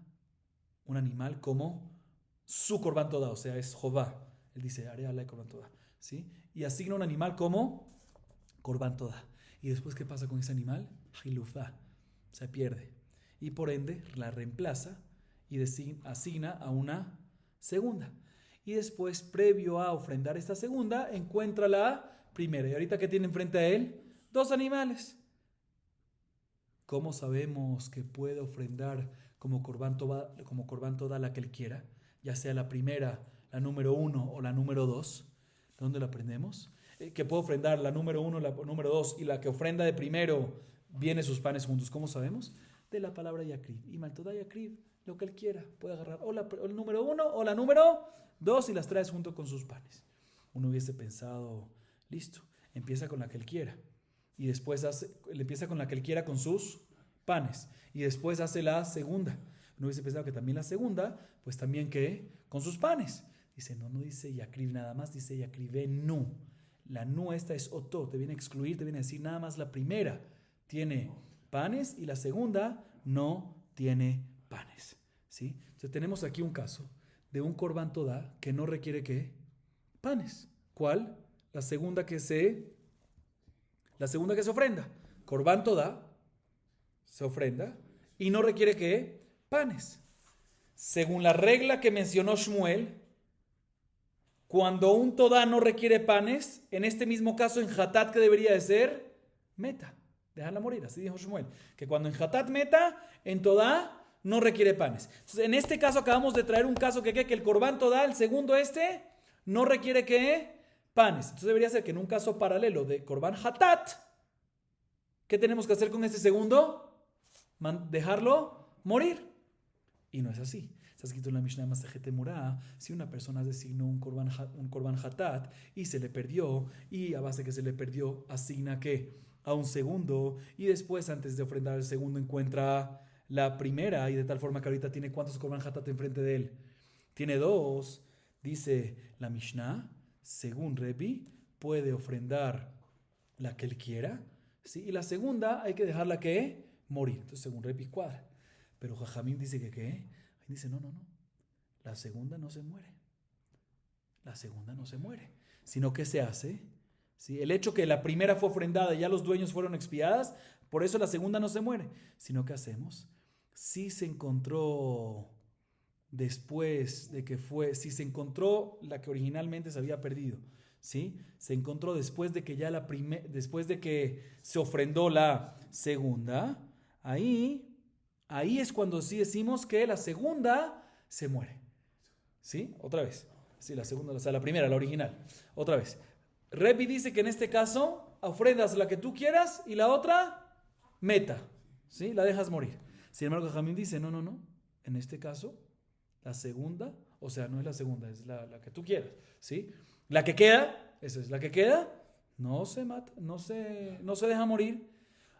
un animal como su korban todá, o sea, es Jová. Él dice, haré alay korban todá, ¿sí? Y asigna un animal como korban todá. Y después, ¿qué pasa con ese animal? Hilufá, se pierde. Y por ende, la reemplaza y asigna a una segunda. Y después, previo a ofrendar esta segunda, encuentra la primera. ¿Y ahorita qué tiene enfrente a él? 2 animales. ¿Cómo sabemos que puede ofrendar como korban todá la que él quiera? Ya sea la primera, la número 1 o la número 2. ¿De dónde la aprendemos? Que puede ofrendar la número 1, la número 2 y la que ofrenda de primero viene sus panes juntos. ¿Cómo sabemos? De la palabra yakriv. Y maltodá yakriv, lo que él quiera. Puede agarrar o el número 1 o la número 2 y las traes junto con sus panes. Uno hubiese pensado, listo, empieza con la que él quiera. Y después le empieza con la que él quiera con sus panes. Y después hace la segunda. No hubiese pensado que también la segunda, pues también que con sus panes. Dice, no dice yakriv nada más, dice yakrive nu. La nu esta es oto, te viene a excluir, te viene a decir nada más la primera tiene panes y la segunda no tiene panes. ¿Sí? Entonces tenemos aquí un caso de un korban todá que no requiere ¿qué? Panes. ¿Cuál? La segunda que se ofrenda. Korban todá se ofrenda y no requiere ¿qué? Panes. Según la regla que mencionó Shmuel, cuando un todá no requiere panes, en este mismo caso en Hatat, ¿qué debería de ser? Meta. Dejarla morir, así dijo Shmuel. Que cuando en Hatat meta, en todá no requiere panes. Entonces, en este caso acabamos de traer un caso que el Korban todá, el segundo no requiere ¿qué? Panes. Entonces debería ser que en un caso paralelo de Korban Hatat, ¿qué tenemos que hacer con este segundo? Dejarlo morir. Y no es así. Está escrito en la Mishnah Masejet Temurah, si una persona designó un korban hatat y se le perdió, y a base que se le perdió, asigna ¿qué? A un segundo, y después antes de ofrendar el segundo encuentra la primera, y de tal forma que ahorita tiene ¿cuántos korban hatat enfrente de él? Tiene 2. Dice la Mishnah, según Rebi, puede ofrendar la que él quiera, ¿sí? Y la segunda hay que dejarla ¿qué? Morir. Entonces según Rebi cuadra. Pero Jajamim dice que ¿qué? Dice, no. La segunda no se muere. La segunda no se muere. Sino que se hace. ¿Sí? El hecho que la primera fue ofrendada y ya los dueños fueron expiadas, por eso la segunda no se muere. Sino que hacemos. Si se encontró después de que si se encontró la que originalmente se había perdido, ¿sí? Se encontró después de que después de que se ofrendó la segunda, ahí es cuando sí decimos que la segunda se muere. ¿Sí? Otra vez. Sí, la segunda, o sea, la primera, la original. Otra vez. Rebi dice que en este caso ofrendas la que tú quieras y la otra meta. ¿Sí? La dejas morir. Sin embargo, Jamín dice, no. En este caso, la segunda, o sea, no es la segunda, es la que tú quieras. ¿Sí? La que queda, esa es la que queda, no se mata, no se deja morir.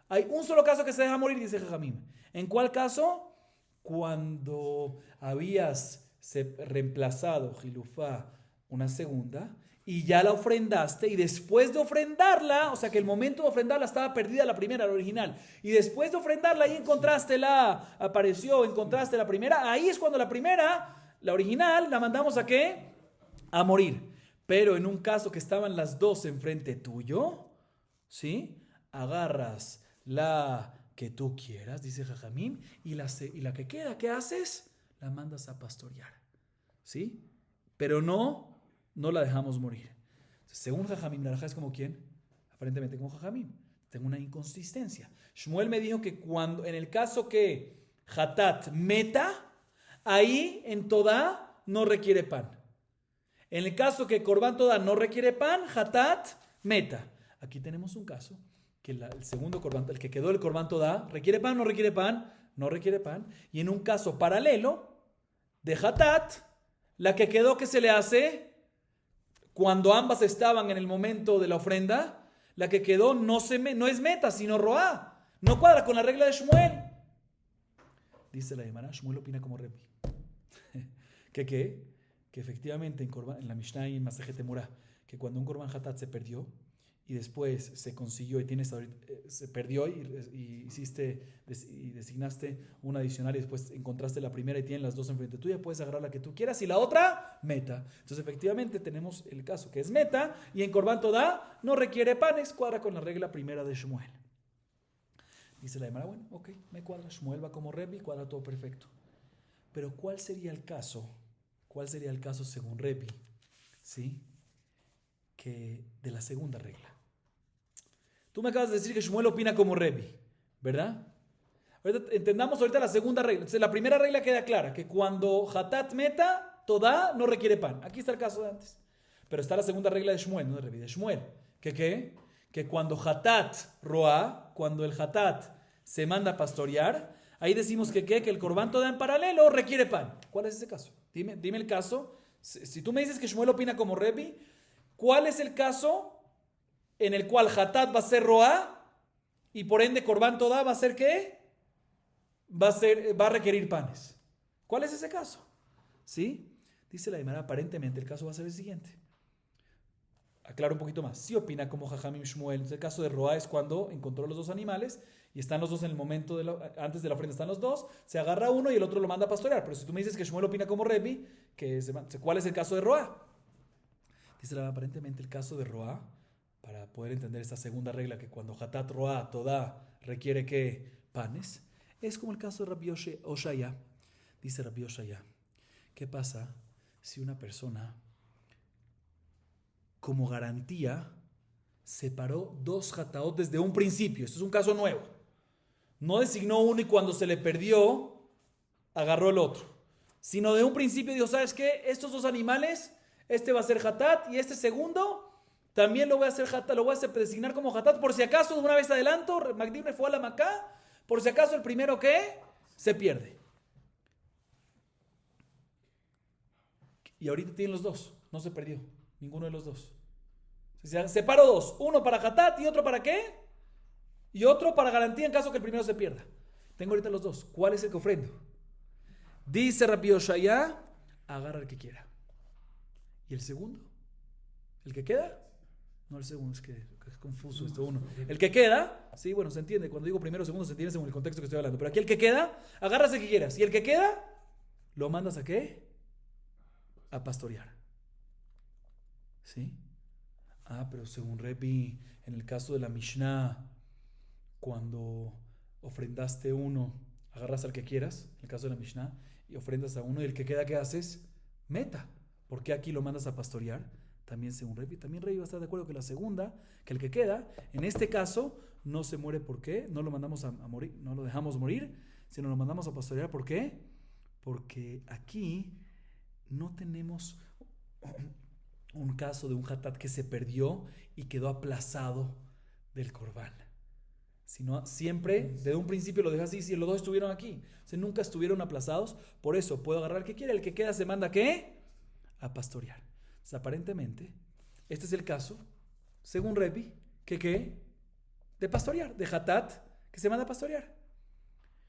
Hay un solo caso que se deja morir, dice Jajamim. ¿En cuál caso? Cuando habías reemplazado Jilufá una segunda y ya la ofrendaste y después de ofrendarla, o sea que el momento de ofrendarla estaba perdida la primera, la original, y después de ofrendarla ahí encontraste encontraste la primera, ahí es cuando la primera, la original, la mandamos ¿a qué? A morir. Pero en un caso que estaban las dos enfrente tuyo, ¿sí? Agarras la que tú quieras, dice Jajamim, y la que queda, ¿qué haces? La mandas a pastorear, ¿sí? Pero no la dejamos morir. Entonces, según Jajamim, la halajá es como ¿quién? Aparentemente como Jajamim. Tengo una inconsistencia. Shmuel me dijo que en el caso que Hatat meta, ahí en Todá no requiere pan. En el caso que Korban Todá no requiere pan, Hatat meta. Aquí tenemos un caso que el segundo korban, el que quedó el korban todá, ¿requiere pan o no requiere pan? No requiere pan. Y en un caso paralelo de Hatat, la que quedó, ¿qué se le hace? Cuando ambas estaban en el momento de la ofrenda, la que quedó no es meta, sino roá. No cuadra con la regla de Shmuel. Dice la Gemara, Shmuel opina como Rebi. ¿Qué? Que efectivamente en la Mishnah y en Masejet Temurah, que cuando un korban Hatat se perdió, y después se consiguió y se perdió y designaste una adicional y después encontraste la primera y tienes las dos enfrente tuya, puedes agarrar la que tú quieras y la otra, meta. Entonces efectivamente tenemos el caso que es meta y en Korban Todá no requiere panes, cuadra con la regla primera de Shmuel. Dice la Gemara, bueno, ok, me cuadra, Shmuel va como Rebi, cuadra todo perfecto. Pero ¿cuál sería el caso? ¿Cuál sería el caso según Rebi? ¿Sí? Que de la segunda regla. Tú me acabas de decir que Shmuel opina como Rebi, ¿verdad? Entendamos ahorita la segunda regla. Entonces, la primera regla queda clara, que cuando Hatat meta, Todá no requiere pan. Aquí está el caso de antes. Pero está la segunda regla de Shmuel, no de Rebi, de Shmuel. ¿Qué? Que cuando Hatat roá, cuando el Hatat se manda a pastorear, ahí decimos que el Korban Todá en paralelo requiere pan. ¿Cuál es ese caso? Dime el caso. Si tú me dices que Shmuel opina como Rebi, ¿cuál es el caso en el cual Hatat va a ser roá y por ende Korban Todá va a ser ¿qué? va a requerir panes. ¿Cuál es ese caso? ¿Sí? Dice la Gemara, aparentemente el caso va a ser el siguiente. Aclaro un poquito más. Sí opina como Jajamim Shmuel. Entonces, el caso de Roa es cuando encontró los dos animales y están los dos en el momento, antes de la ofrenda están los dos, se agarra uno y el otro lo manda a pastorear. Pero si tú me dices que Shmuel opina como Rebi, ¿cuál es el caso de Roa? Dice aparentemente el caso de Roa, para poder entender esta segunda regla, que cuando Hatat Roa toda requiere que panes, es como el caso de Rabbi Oshaya. Dice Rabbi Oshaya, ¿qué pasa si una persona como garantía separó dos hataot desde un principio? Esto es un caso nuevo. No designó uno y cuando se le perdió, agarró el otro. Sino de un principio dijo, ¿sabes qué? Estos dos animales, este va a ser hatat y este segundo también lo voy a hacer hatat, lo voy a designar como hatat. Por si acaso, de una vez adelanto, Magdim fue a la Macá, por si acaso el primero que se pierde. Y ahorita tienen los dos, no se perdió. Ninguno de los dos. Se separó dos. Uno para Hatat y otro para qué. Y otro para garantía en caso que el primero se pierda. Tengo ahorita los dos. ¿Cuál es el que ofrendo? Dice Rabbi Oshaya, agarra el que quiera. ¿Y el segundo? ¿El que queda? No, el segundo, es que es confuso esto uno. El que queda, sí, bueno, se entiende. Cuando digo primero o segundo se entiende según el contexto que estoy hablando. Pero aquí el que queda, agarras el que quieras. Y el que queda, lo mandas ¿a qué? A pastorear. ¿Sí? Pero según Rebi, en el caso de la Mishnah, cuando ofrendaste uno, agarras al que quieras, en el caso de la Mishnah, y ofrendas a uno, y el que queda, ¿qué haces? Meta. ¿Por qué aquí lo mandas a pastorear? También según Rebi. También Rebi va a estar de acuerdo que la segunda, que el que queda, en este caso, no se muere. ¿Por qué? No lo mandamos a morir, no lo dejamos morir, sino lo mandamos a pastorear. ¿Por qué? Porque aquí no tenemos un caso de un hatat que se perdió y quedó aplazado del corbán, sino siempre desde un principio lo deja así. Si los dos estuvieron aquí, o sea, nunca estuvieron aplazados. Por eso puedo agarrar el que quiera, el que queda se manda ¿qué? A pastorear. O sea, aparentemente este es el caso según Rebi, que ¿qué? De pastorear, de hatat que se manda a pastorear.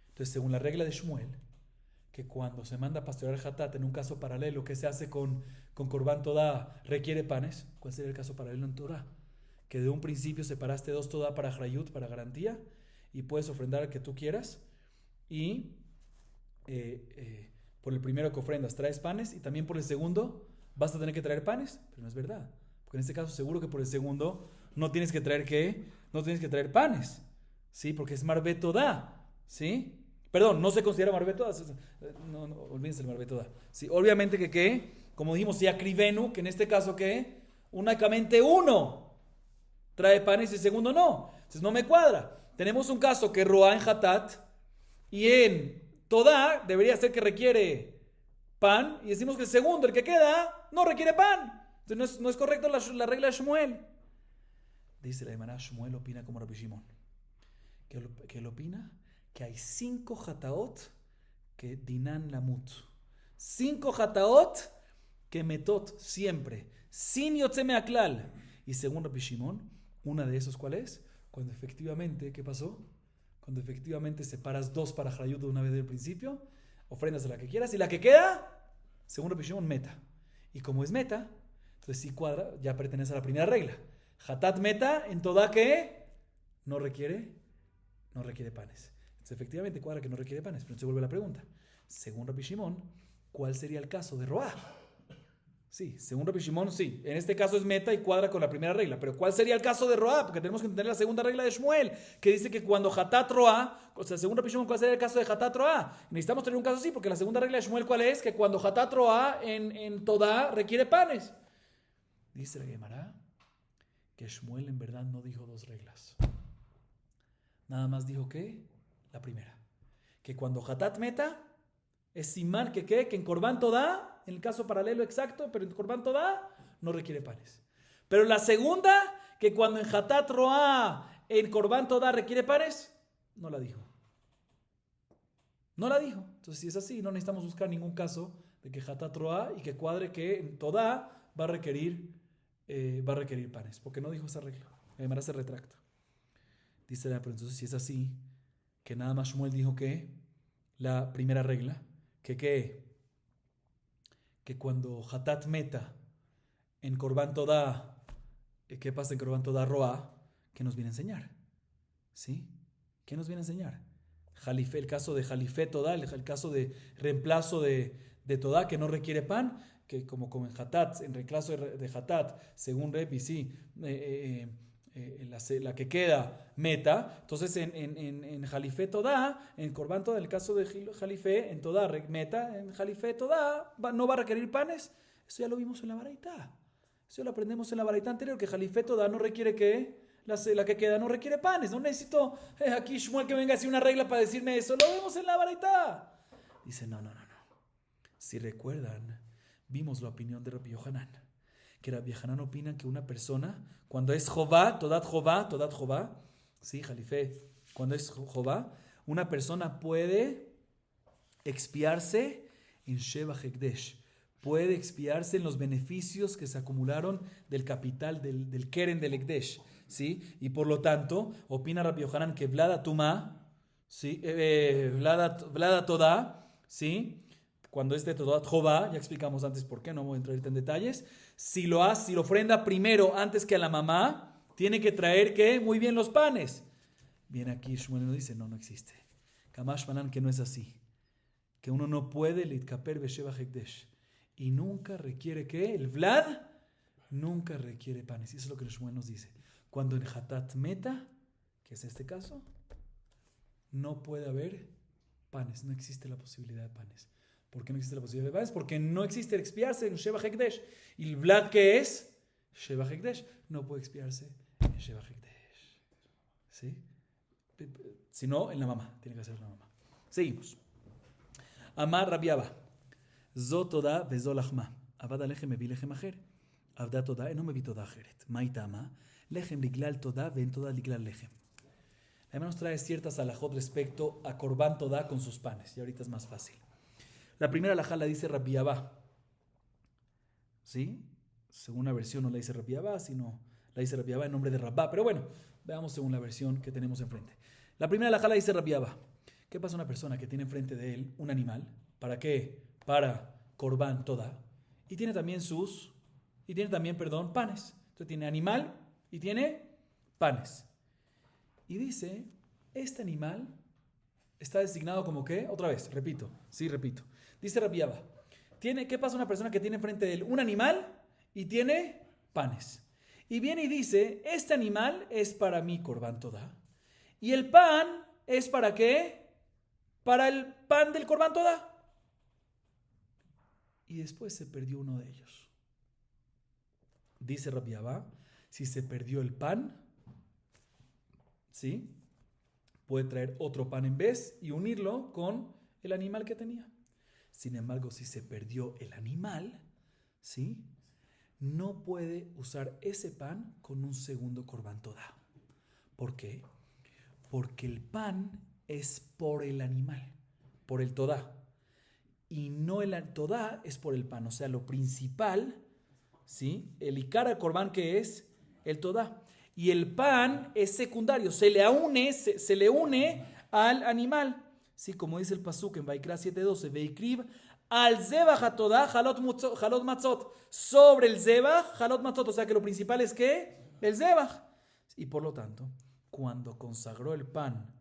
Entonces, según la regla de Shmuel, que cuando se manda a pastorear hatat en un caso paralelo que se hace con Corbán Todá requiere panes. ¿Cuál sería el caso paralelo en Torah? Que de un principio separaste dos Todá para Hrayut, para garantía, y puedes ofrendar al que tú quieras, y por el primero que ofrendas traes panes, y también por el segundo vas a tener que traer panes. Pero no es verdad, porque en este caso seguro que por el segundo no tienes que traer ¿qué? No tienes que traer panes, ¿sí? Porque es Marbet Todá, ¿sí? Perdón, no se considera Marbet Todá. No, olvídense el Marbet Todá. Sí, obviamente que ¿qué? Como dijimos, ya Krivenu, que en este caso ¿qué? Únicamente uno trae panes y el segundo no. Entonces no me cuadra. Tenemos un caso que Roa en Hatat y en Todá debería ser que requiere pan, y decimos que el segundo, el que queda, no requiere pan. Entonces no es correcto la regla de Shmuel. Dice la hermana, Shmuel opina como Rabbi Shimon. ¿Qué él opina? Que hay 5 hataot que dinan lamut. 5 hataot que metot siempre, sin yotzeme aklal. Y según Rabbi Shimon, una de esos, ¿cuál es? Cuando efectivamente, ¿qué pasó? Cuando efectivamente separas dos para Hrayut de una vez del principio, ofrendas a la que quieras, y la que queda, según Rabbi Shimon, meta. Y como es meta, entonces sí cuadra, ya pertenece a la primera regla. Hatat meta, en toda que no requiere panes. Entonces efectivamente cuadra que no requiere panes, pero se vuelve la pregunta. Según Rabbi Shimon, ¿cuál sería el caso de Roa? Sí, según Rabbi Shimon, sí. En este caso es meta y cuadra con la primera regla. Pero ¿cuál sería el caso de Roa? Porque tenemos que entender la segunda regla de Shmuel, que dice que cuando Hatat Roa, o sea, según Rabbi Shimon, ¿cuál sería el caso de Hatat Roa? Necesitamos tener un caso así, porque la segunda regla de Shmuel, ¿cuál es? Que cuando Hatat Roa en Todá requiere panes. Dice la Gemara que Shmuel en verdad no dijo dos reglas. Nada más dijo que la primera. Que cuando Hatat meta, es simán que en Corbán Todá, en el caso paralelo exacto, pero en Corbán Todá no requiere panes. Pero la segunda, que cuando en Hatat Roa, en Corbán Todá requiere panes, no la dijo. No la dijo. Entonces, si es así, no necesitamos buscar ningún caso de que Hatat Roa y que cuadre que en Todá va a requerir panes, porque no dijo esa regla. Además se retracta. Dice, pero entonces si es así, que nada más Shmuel dijo que la primera regla, que cuando Hatat meta en Korban Todá, ¿qué pasa en Korban Todá Roa? ¿Qué nos viene a enseñar? ¿Sí? ¿Qué nos viene a enseñar? Jalifé, el caso de Jalifé Todá, el caso de reemplazo de Todá que no requiere pan, que como en Hatat, en reemplazo de Hatat, según Repi, sí, la que queda meta. Entonces en Jalifé Todá, en Korban Todá, en el caso de Jalifé, en Todá meta, en Jalifé Todá no va a requerir panes. Eso ya lo vimos en la Baraitá. Eso lo aprendemos en la Baraitá anterior, que Jalifé Todá no requiere que la que queda no requiere panes. No necesito aquí Shmuel que venga a decir una regla para decirme eso. Lo vemos en la Baraitá. Dice, no. Si recuerdan, vimos la opinión de Rabbi Yohanan. Que Rabbi Yohanan opina que una persona, cuando es Todat Jová, sí, Jalifé, cuando es Jová, una persona puede expiarse en Sheva Hekdesh. Puede expiarse en los beneficios que se acumularon del capital del Keren del Hekdesh, ¿sí? Y por lo tanto, opina Rabbi Yohanan que Vlada Tumá, ¿sí? Vlada Todá, ¿sí? Cuando es de Todat Jová, ya explicamos antes por qué, no voy a entrar en detalles. Si lo ofrenda primero antes que a la mamá, tiene que traer, ¿qué? Muy bien los panes. Bien, aquí Shmuel nos dice, no existe. Kamash Manan, que no es así. Que uno no puede litkaper besheva hekdesh. Y nunca requiere, ¿qué? El Vlad nunca requiere panes. Y eso es lo que Shmuel nos dice. Cuando en Hatat Meta, que es este caso, no puede haber panes. No existe la posibilidad de panes. ¿Por qué no existe la posibilidad de panes? Porque no existe el expiarse en Sheva Hekdesh. Y el Vlad, ¿qué es? Sheva Hekdesh. No puede expiarse en Sheva Hekdesh. ¿Sí? Si no, en la mamá. Tiene que hacer la mamá. Seguimos. Amar Rabbi Abba. Zo toda vezo lachma. Abad alechem mevi lechem acher. Abda toda eno mevi toda acheret. Maitama. Lechem liglal toda ven toda liglal lechem. La Gemara nos trae ciertas alajot respecto a Korban Toda con sus panes. Y ahorita es más fácil. La primera alajá la dice Rabbi Abba. ¿Sí? Según una versión no la dice Rabbi Abba, sino la dice Rabbi Abba en nombre de Rabba. Pero bueno, veamos según la versión que tenemos enfrente. La primera alajá la dice Rabbi Abba. ¿Qué pasa a una persona que tiene enfrente de él un animal? ¿Para qué? Para Korban Toda. Y tiene también panes. Entonces tiene animal y tiene panes. Y dice, este animal está designado como ¿qué? Otra vez, repito. Dice Rabbi Abba, ¿qué pasa a una persona que tiene enfrente de él un animal y tiene panes? Y viene y dice, este animal es para mi Korban Toda. Y el pan es ¿para qué? Para el pan del Korban Toda. Y después se perdió uno de ellos. Dice Rabbi Abba, si se perdió el pan, ¿sí? Puede traer otro pan en vez y unirlo con el animal que tenía. Sin embargo, si se perdió el animal, ¿sí? No puede usar ese pan con un segundo Korban Toda. ¿Por qué? Porque el pan es por el animal, por el Toda. Y no el Toda es por el pan. O sea, lo principal, ¿sí? El Ikara Korban que es el Toda. Y el pan es secundario, se le une al animal. Sí, como dice el pasuk en Vaikra 7:12, Veikriv al zebach atodá jalot matzot. Sobre el zebach jalot matzot. O sea que lo principal es ¿qué? El zebach. Y por lo tanto, cuando consagró el pan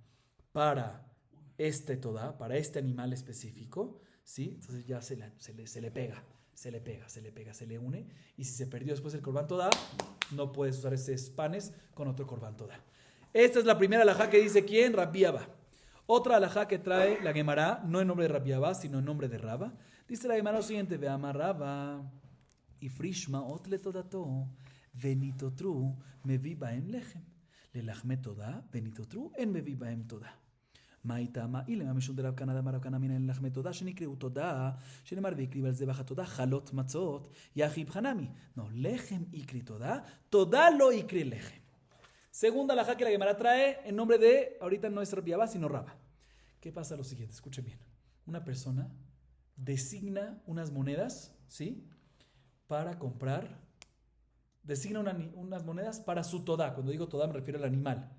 para este todá, para este animal específico, ¿sí? Entonces ya se le pega. Se le une. Y si se perdió después el Korban Toda, no puedes usar esos panes con otro Korban Toda. Esta es la primera alajá que dice ¿quién? Rabbi Abba. Otra alajá que trae la Gemara, no en nombre de Rabbi Abba, sino en nombre de Rabba. Dice la Gemara lo siguiente: Ve'amar Rabba, Ifrishma ot le todato, venitotru mevi baem lechem. Le lachme toda, venitotru en mevi baem toda. Maitama ilema mishum de Rav Kana de Rav Kana mina en lachme toda shenikriu toda shenemar veikriv al zebach toda chalot matzot yachib hanami. No, lechem ikri toda lo ikri lechem. Segunda alajá que la Gemara trae en nombre de, ahorita no es Rabbi Abba, sino Rabba. ¿Qué pasa? Lo siguiente, escuchen bien. Una persona designa unas monedas, ¿sí? Para comprar, designa unas monedas para su toda. Cuando digo toda me refiero al animal.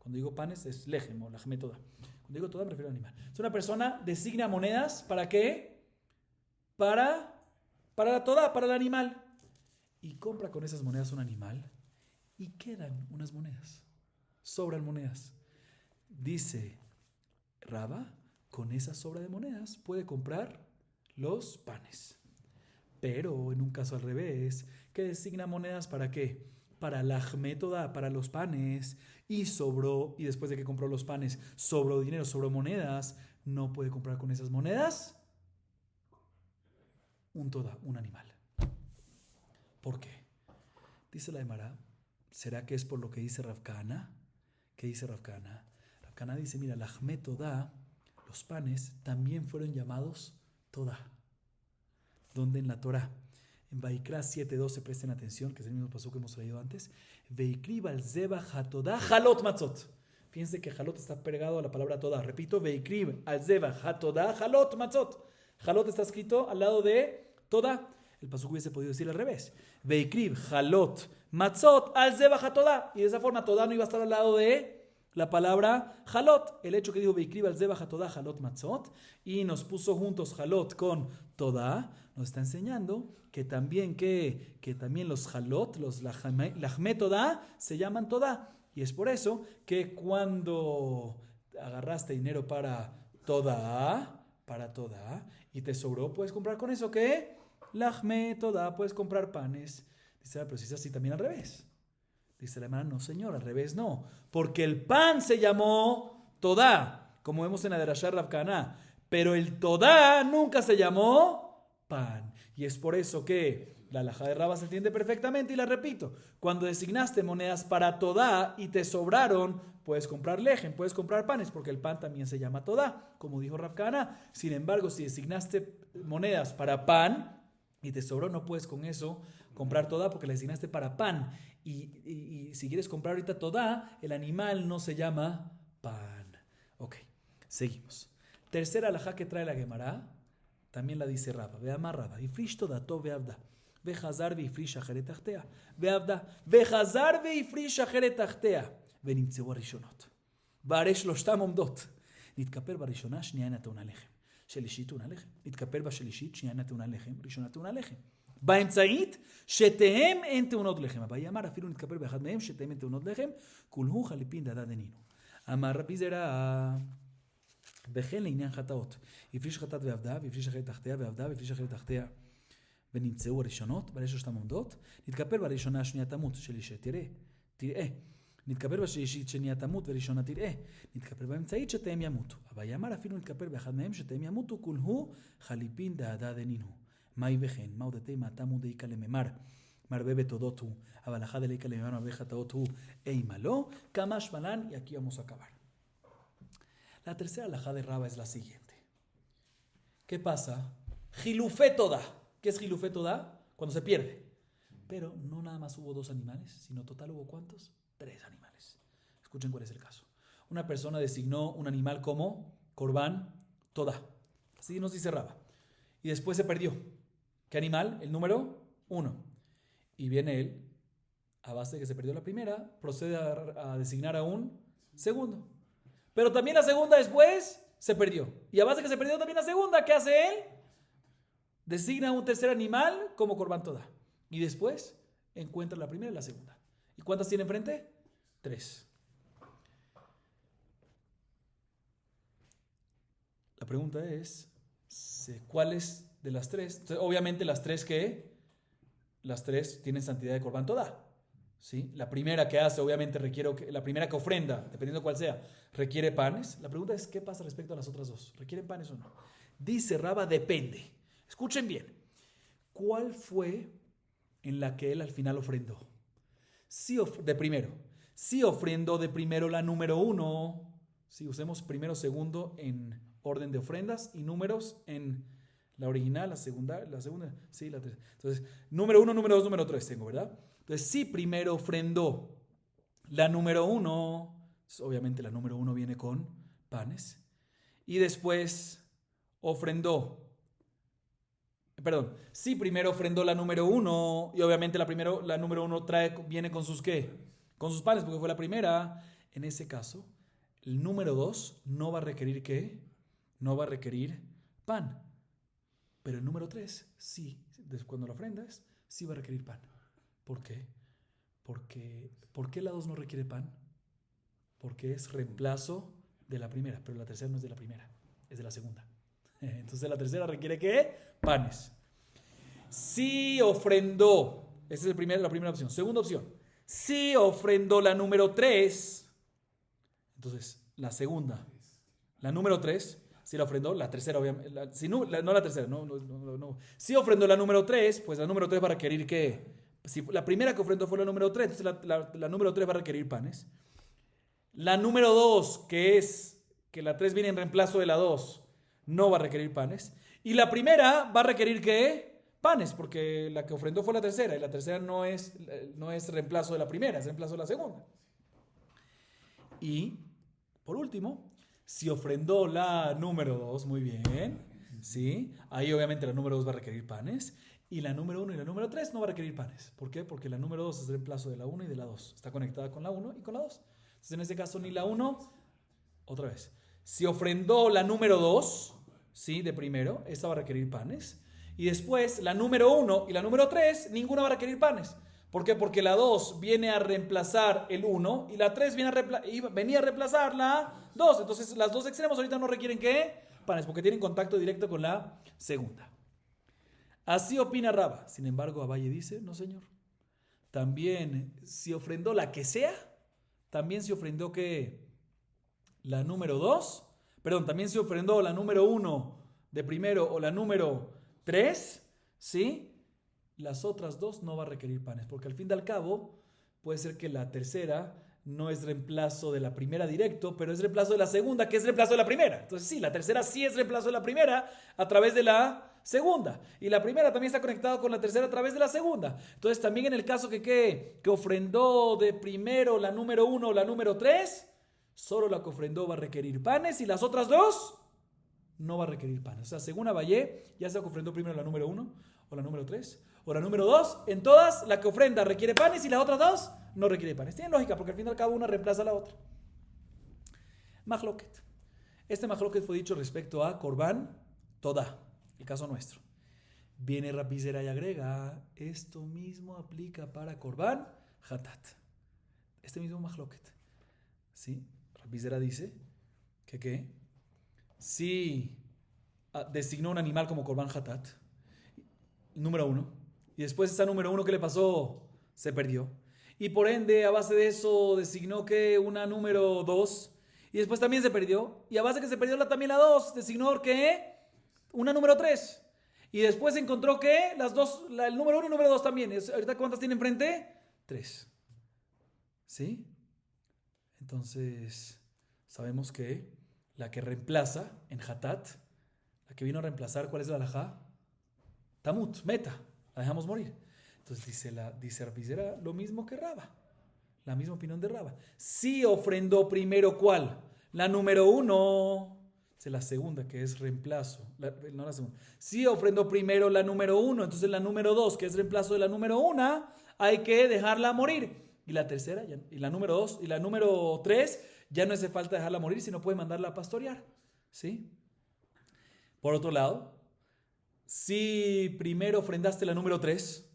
Cuando digo panes es lejem o lajme toda. Cuando digo toda me refiero al animal. Es una persona designa monedas, ¿para qué? Para la toda, para el animal. Y compra con esas monedas un animal y quedan unas monedas. Sobran monedas. Dice Raba, con esa sobra de monedas puede comprar los panes. Pero en un caso al revés, que designa monedas ¿para qué? Para la métoda, para los panes, y sobró, y después de que compró los panes, sobró dinero, sobró monedas, no puede comprar con esas monedas un animal. ¿Por qué? Dice la Gemara, ¿será que es por lo que dice Rav Kahana? ¿Qué dice Rav Kahana? Rav Kahana dice, mira, la métoda, los panes, también fueron llamados toda. ¿Dónde? En la Torah. En Vaikra 7:12, presten atención, que es el mismo paso que hemos leído antes. Veikri al-zeba hatodah halot matzot. Fíjense que halot está pegado a la palabra toda. Repito, Veikri al-zeba hatodah halot matzot. Halot está escrito al lado de toda. El pasuk hubiese podido decir al revés. Veikri halot matzot al-zeba hatodah. Y de esa forma toda no iba a estar al lado de la palabra halot. El hecho que dijo Veikri al-zeba hatodah halot matzot y nos puso juntos halot con toda, nos está enseñando que también los halot, los lajme toda, se llaman toda. Y es por eso que cuando agarraste dinero para toda, y te sobró, puedes comprar con eso, ¿qué? Lajme toda, puedes comprar panes. Dice, pero si es así también al revés. Dice la hermana, no señor, al revés no. Porque el pan se llamó toda, como vemos en la Derashá Rav Kahana. Pero el toda nunca se llamó pan. Y es por eso que la halajá de Raba se entiende perfectamente y la repito. Cuando designaste monedas para toda y te sobraron, puedes comprar lejem, puedes comprar panes, porque el pan también se llama toda, como dijo Rav Kahana. Sin embargo, si designaste monedas para pan y te sobró, no puedes con eso comprar toda porque la designaste para pan. Y si quieres comprar ahorita toda, el animal no se llama pan. Ok, seguimos. Tercera halajá que trae la Gemara, también la dice Raba. Veama Raba. Ifrish todato veavda. Vejazar veifrish acheret tachtea. Veavda. Vejazar veifrish acheret tachtea. ונמצאו הראשונות. והרי שלושתם עומדות. נתכפר בראשונה, שנייה אינה טעונה לחם. שלישית טעונה לחם. נתכפר בשלישית, שנייה אינה טעונה לחם. ראשונה טעונה לחם. באמצעית, שתיהם אין טעונות לחם. אביי אמר, אפילו נתכפר באחד מהם, שתיהם אין טעונות לחם. כולהו חליפין דדה דנינו. אמר רבי זרע, וכן לעניין חטאות. הפריש חטאת ועבדה, והפריש אחרת תחתיה ועבדה, והפריש אחרת תחתיה. ונמצאו הראשונות, ברי שלושתם עומדות. נתכפר בראשונה, השנייה תמות, שלישית תראה. נתכפר בשלישית שנייה תמות וראשונה תראה. נתכפר באמצעית שתיהם ימותו. אביי אמר אפילו נתכפר באחד מהם שתיהם ימותו, כולהו חליפין דהדה דנינו. מהי וכן? מהו דתי מעתמו דאיקה לממר. מרבה בתודות הוא, אבל אחד דאיקה לממר מרבה חטאות הוא, אימה לא, כמה שמלן, y aquí vamos a acabar. La tercera halajá de Raba es la siguiente. ¿Qué pasa? Jilufé toda. ¿Qué es jilufé toda? Cuando se pierde. Pero no nada más hubo 2 animales, sino total hubo ¿cuántos? 3 animales. Escuchen cuál es el caso. Una persona designó un animal como Corbán toda. Así nos dice Raba. Y después se perdió. ¿Qué animal? El número 1. Y viene él, a base de que se perdió la primera, procede a designar a un segundo. Pero también la segunda después se perdió. Y a base de que se perdió también la segunda, ¿qué hace él? Designa un tercer animal como Corbán toda. Y después encuentra la primera y la segunda. ¿Y cuántas tiene enfrente? 3. La pregunta es, ¿cuáles de las 3? Entonces, obviamente las 3 las 3 tienen santidad de Corbán toda. ¿Sí? La primera que hace, obviamente la primera que ofrenda, dependiendo cuál sea, requiere panes. La pregunta es, ¿qué pasa respecto a las otras 2? ¿Requieren panes o no? Dice Raba, depende. Escuchen bien. ¿Cuál fue en la que él al final ofrendó? Si ofrendó de primero la número 1, si usemos primero, segundo en orden de ofrendas y números en la original, la segunda, sí, la tercera. Entonces, número 1, número 2, número 3 tengo, ¿verdad? Entonces, si primero ofrendó la número 1, obviamente la número 1 viene con panes, y después si primero ofrendó la número 1, y obviamente la número 1 viene con sus ¿qué? Con sus panes, porque fue la primera. en ese caso, el número 2 no va a requerir ¿qué? No va a requerir pan. Pero el número 3, sí, cuando lo ofrendas, sí va a requerir pan. ¿Por qué? ¿Por qué la 2 no requiere pan? Porque es reemplazo de la primera, pero la tercera no es de la primera, es de la segunda. Entonces la tercera requiere ¿qué? Panes. Si ofrendó, esa es la primera opción. Segunda opción, si ofrendó la número 3, entonces la segunda, la número 3, si la ofrendó, la tercera obviamente, no la tercera, no. Si ofrendó la número 3, pues la número 3 va a requerir ¿qué? Si la primera que ofrendó fue la número 3, entonces la número 3 va a requerir panes. La número 2, que la 3 viene en reemplazo de la 2, no va a requerir panes. Y la primera va a requerir ¿qué? Panes, porque la que ofrendó fue la tercera, y la tercera no es reemplazo de la primera, es reemplazo de la segunda. Y, por último, si ofrendó la número 2, muy bien, ¿sí? Ahí obviamente la número 2 va a requerir panes. Y la número 1 y la número 3 no va a requerir panes. ¿Por qué? Porque la número 2 es reemplazo de la 1 y de la 2. Está conectada con la 1 y con la 2. Entonces en este caso ni la 1, otra vez. Si ofrendó la número 2, ¿sí? De primero, esta va a requerir panes. Y después la número 1 y la número 3, ninguna va a requerir panes. ¿Por qué? Porque la 2 viene a reemplazar el 1 y la 3 venía a reemplazar la 2. Entonces las dos extremos ahorita no requieren ¿qué? Panes, porque tienen contacto directo con la segunda. Así opina Raba. Sin embargo, Abaye dice, no señor. También si ofrendó la que sea, también se ofrendó que la número 2, también se ofrendó la número 1 de primero o la número 3, ¿sí? Las otras dos no va a requerir panes, porque al fin y al cabo puede ser que la tercera no es reemplazo de la primera directo, pero es reemplazo de la segunda, que es reemplazo de la primera. Entonces sí, la tercera sí es reemplazo de la primera a través de la segunda. Y la primera también está conectada con la tercera a través de la segunda. Entonces también en el caso que ofrendó de primero la número 1 o la número 3, solo la que ofrendó va a requerir panes y las otras dos no va a requerir panes. O sea, según Abayé, ya sea que ofrendó primero la número 1 o la número 3 o la número 2, en todas la que ofrenda requiere panes y las otras dos no requiere panes. Tiene lógica porque al fin y al cabo una reemplaza a la otra. Mahloket. Este Mahloket fue dicho respecto a Korban Todá, el caso nuestro. Viene Rabbi Zera y agrega, esto mismo aplica para Korban Hatat. Este mismo Mahloket. ¿Sí? Rabbi Zera dice que si designó un animal como Korban Hatat, número 1, y después esa número 1 que le pasó se perdió, y por ende a base de eso designó que una número 2 y después también se perdió, y a base que se perdió también la 2 designó que una número 3 y después encontró que las dos, el número 1 y el número 2 también. ¿Ahorita cuántas tiene enfrente? 3. ¿Sí? Entonces sabemos que la que reemplaza en Hatat, la que vino a reemplazar, ¿cuál es la halajá? Tamut, meta, la dejamos morir. Entonces dice Rabbi Zera lo mismo que Raba, la misma opinión de Raba. Si ofrendó primero, ¿cuál? La número 1, es la segunda que es reemplazo, no la segunda. Si ofrendó primero la número 1, entonces la número 2 que es reemplazo de la número 1, hay que dejarla morir. Y la tercera, y la número 2 y la número 3, ya no hace falta dejarla morir, sino puede mandarla a pastorear. ¿Sí? Por otro lado, si primero ofrendaste la número 3,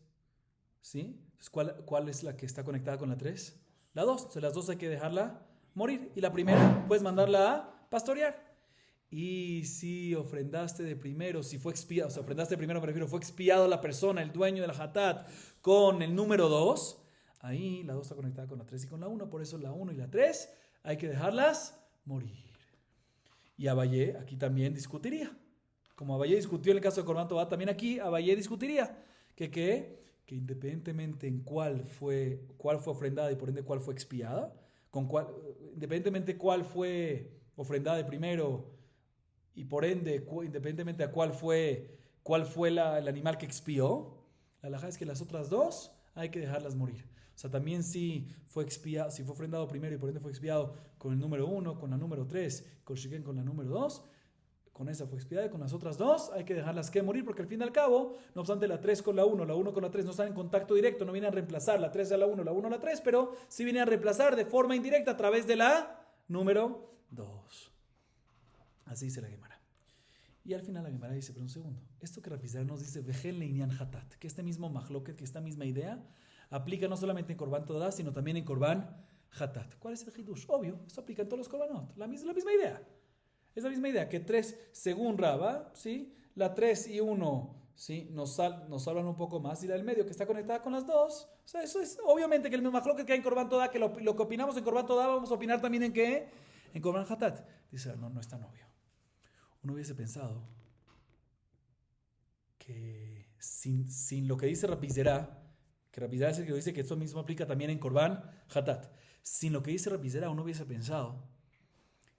¿sí? ¿Cuál es la que está conectada con la 3? La 2. Entonces las dos hay que dejarla morir. Y la primera puedes mandarla a pastorear. Y si ofrendaste de primero, si fue expiado, o sea, ofrendaste de primero, me refiero, fue expiado la persona, el dueño de la hatat, con el número 2, ahí la 2 está conectada con la 3 y con la 1, por eso la 1 y la 3 hay que dejarlas morir. Y Abayé aquí también discutiría. Como Abayé discutió en el caso de Korban Tobá, también aquí Abayé discutiría que independientemente en cuál fue ofrendada y por ende cuál fue expiada, independientemente cuál fue ofrendada de primero y por ende independientemente a cuál fue el animal que expió, la halajá es que las otras dos hay que dejarlas morir. O sea, también si fue ofrendado primero y por ende fue expiado con el número 1, con la número 3, con Shiken con la número 2, con esa fue expiada y con las otras dos hay que dejarlas que morir porque al fin y al cabo, no obstante la 3 con la 1 con la 3 no están en contacto directo, no vienen a reemplazar la 3 a la 1 a la 3, pero sí vienen a reemplazar de forma indirecta a través de la número 2. Así dice la Gemara. Y al final la Gemara dice, pero un segundo, esto que Rapizar nos dice, Vejel Leinian Hatat, que este mismo Mahloket, que esta misma idea, aplica no solamente en Korban Todá, sino también en Korban Hatat. ¿Cuál es el Hidush? Obvio, esto aplica en todos los Korbanot, la misma idea. Es la misma idea, que 3, según Raba, ¿sí? La 3 y 1, ¿sí? nos salvan un poco más, y la del medio, que está conectada con las dos. O sea, eso es obviamente que el mismo Mahloket que hay en Korban Todá, que lo que opinamos en Korban Todá, vamos a opinar también en ¿qué? En Korban Hatat. Dice, no es tan obvio. Uno hubiese pensado que sin lo que dice Rapizerá, que Rapizerá es el que dice que esto mismo aplica también en Korban Hatat, sin lo que dice Rapizerá, uno hubiese pensado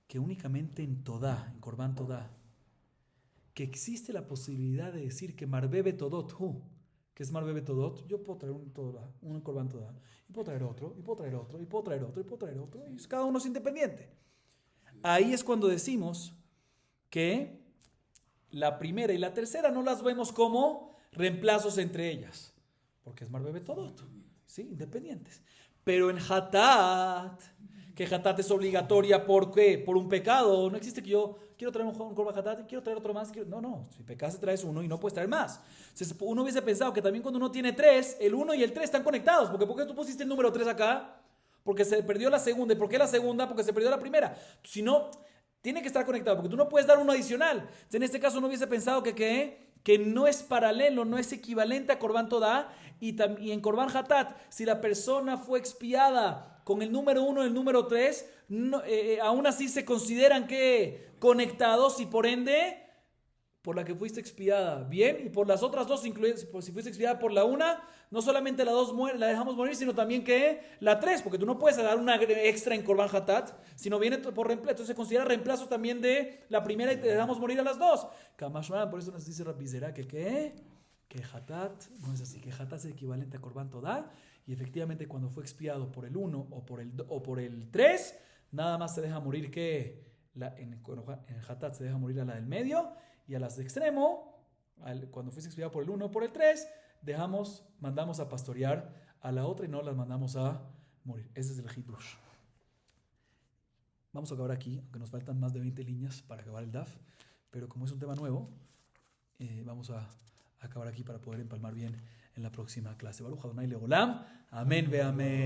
que únicamente en Todá, en Korban Todá, que existe la posibilidad de decir que Marbebe Todot, que es Marbebe Todot, yo puedo traer un Korban Todá, y puedo traer otro, y puedo traer otro, y puedo traer otro, y puedo traer otro, y cada uno es independiente. Ahí es cuando decimos que la primera y la tercera no las vemos como reemplazos entre ellas, porque es Marbebe Todot, ¿sí? Independientes. Pero en Hatat, que Hatat es obligatoria, ¿por qué? Por un pecado. No existe que yo quiero traer un Korban Hatat y quiero traer otro más. No, si pecas traes uno y no puedes traer más. Entonces, uno hubiese pensado que también cuando uno tiene 3, el 1 y el 3 están conectados. ¿Por qué tú pusiste el número 3 acá? Porque se perdió la segunda. ¿Y por qué la segunda? Porque se perdió la primera. Si no, tiene que estar conectado, porque tú no puedes dar uno adicional. Entonces, en este caso uno hubiese pensado que no es paralelo, no es equivalente a Korban Todá, y en Korban Hatat, si la persona fue expiada con el número 1 y el número 3, aún así se consideran que conectados, y por ende, por la que fuiste expiada, bien, y por las otras dos, incluidas, si fuiste expiada por la una, no solamente la 2 la dejamos morir, sino también que la 3, porque tú no puedes dar una extra en Korban Hatat, sino viene por reemplazo, entonces se considera reemplazo también de la primera y te dejamos morir a las dos. Kamashman, por eso nos dice Rapizerá que Hatat no es así, que Hatat es equivalente a Korban Todá, y efectivamente cuando fue expiado por el 1 o por el 3, nada más se deja morir en Hatat se deja morir a la del medio, y a las de extremo, cuando fuiste expiado por el 1 o por el 3, mandamos a pastorear a la otra y no las mandamos a morir. Ese es el Hidush. Vamos a acabar aquí, aunque nos faltan más de 20 líneas para acabar el DAF, pero como es un tema nuevo, vamos a acabar aquí para poder empalmar bien en la próxima clase. Baruch Adonai Leolam. Amén ve amén.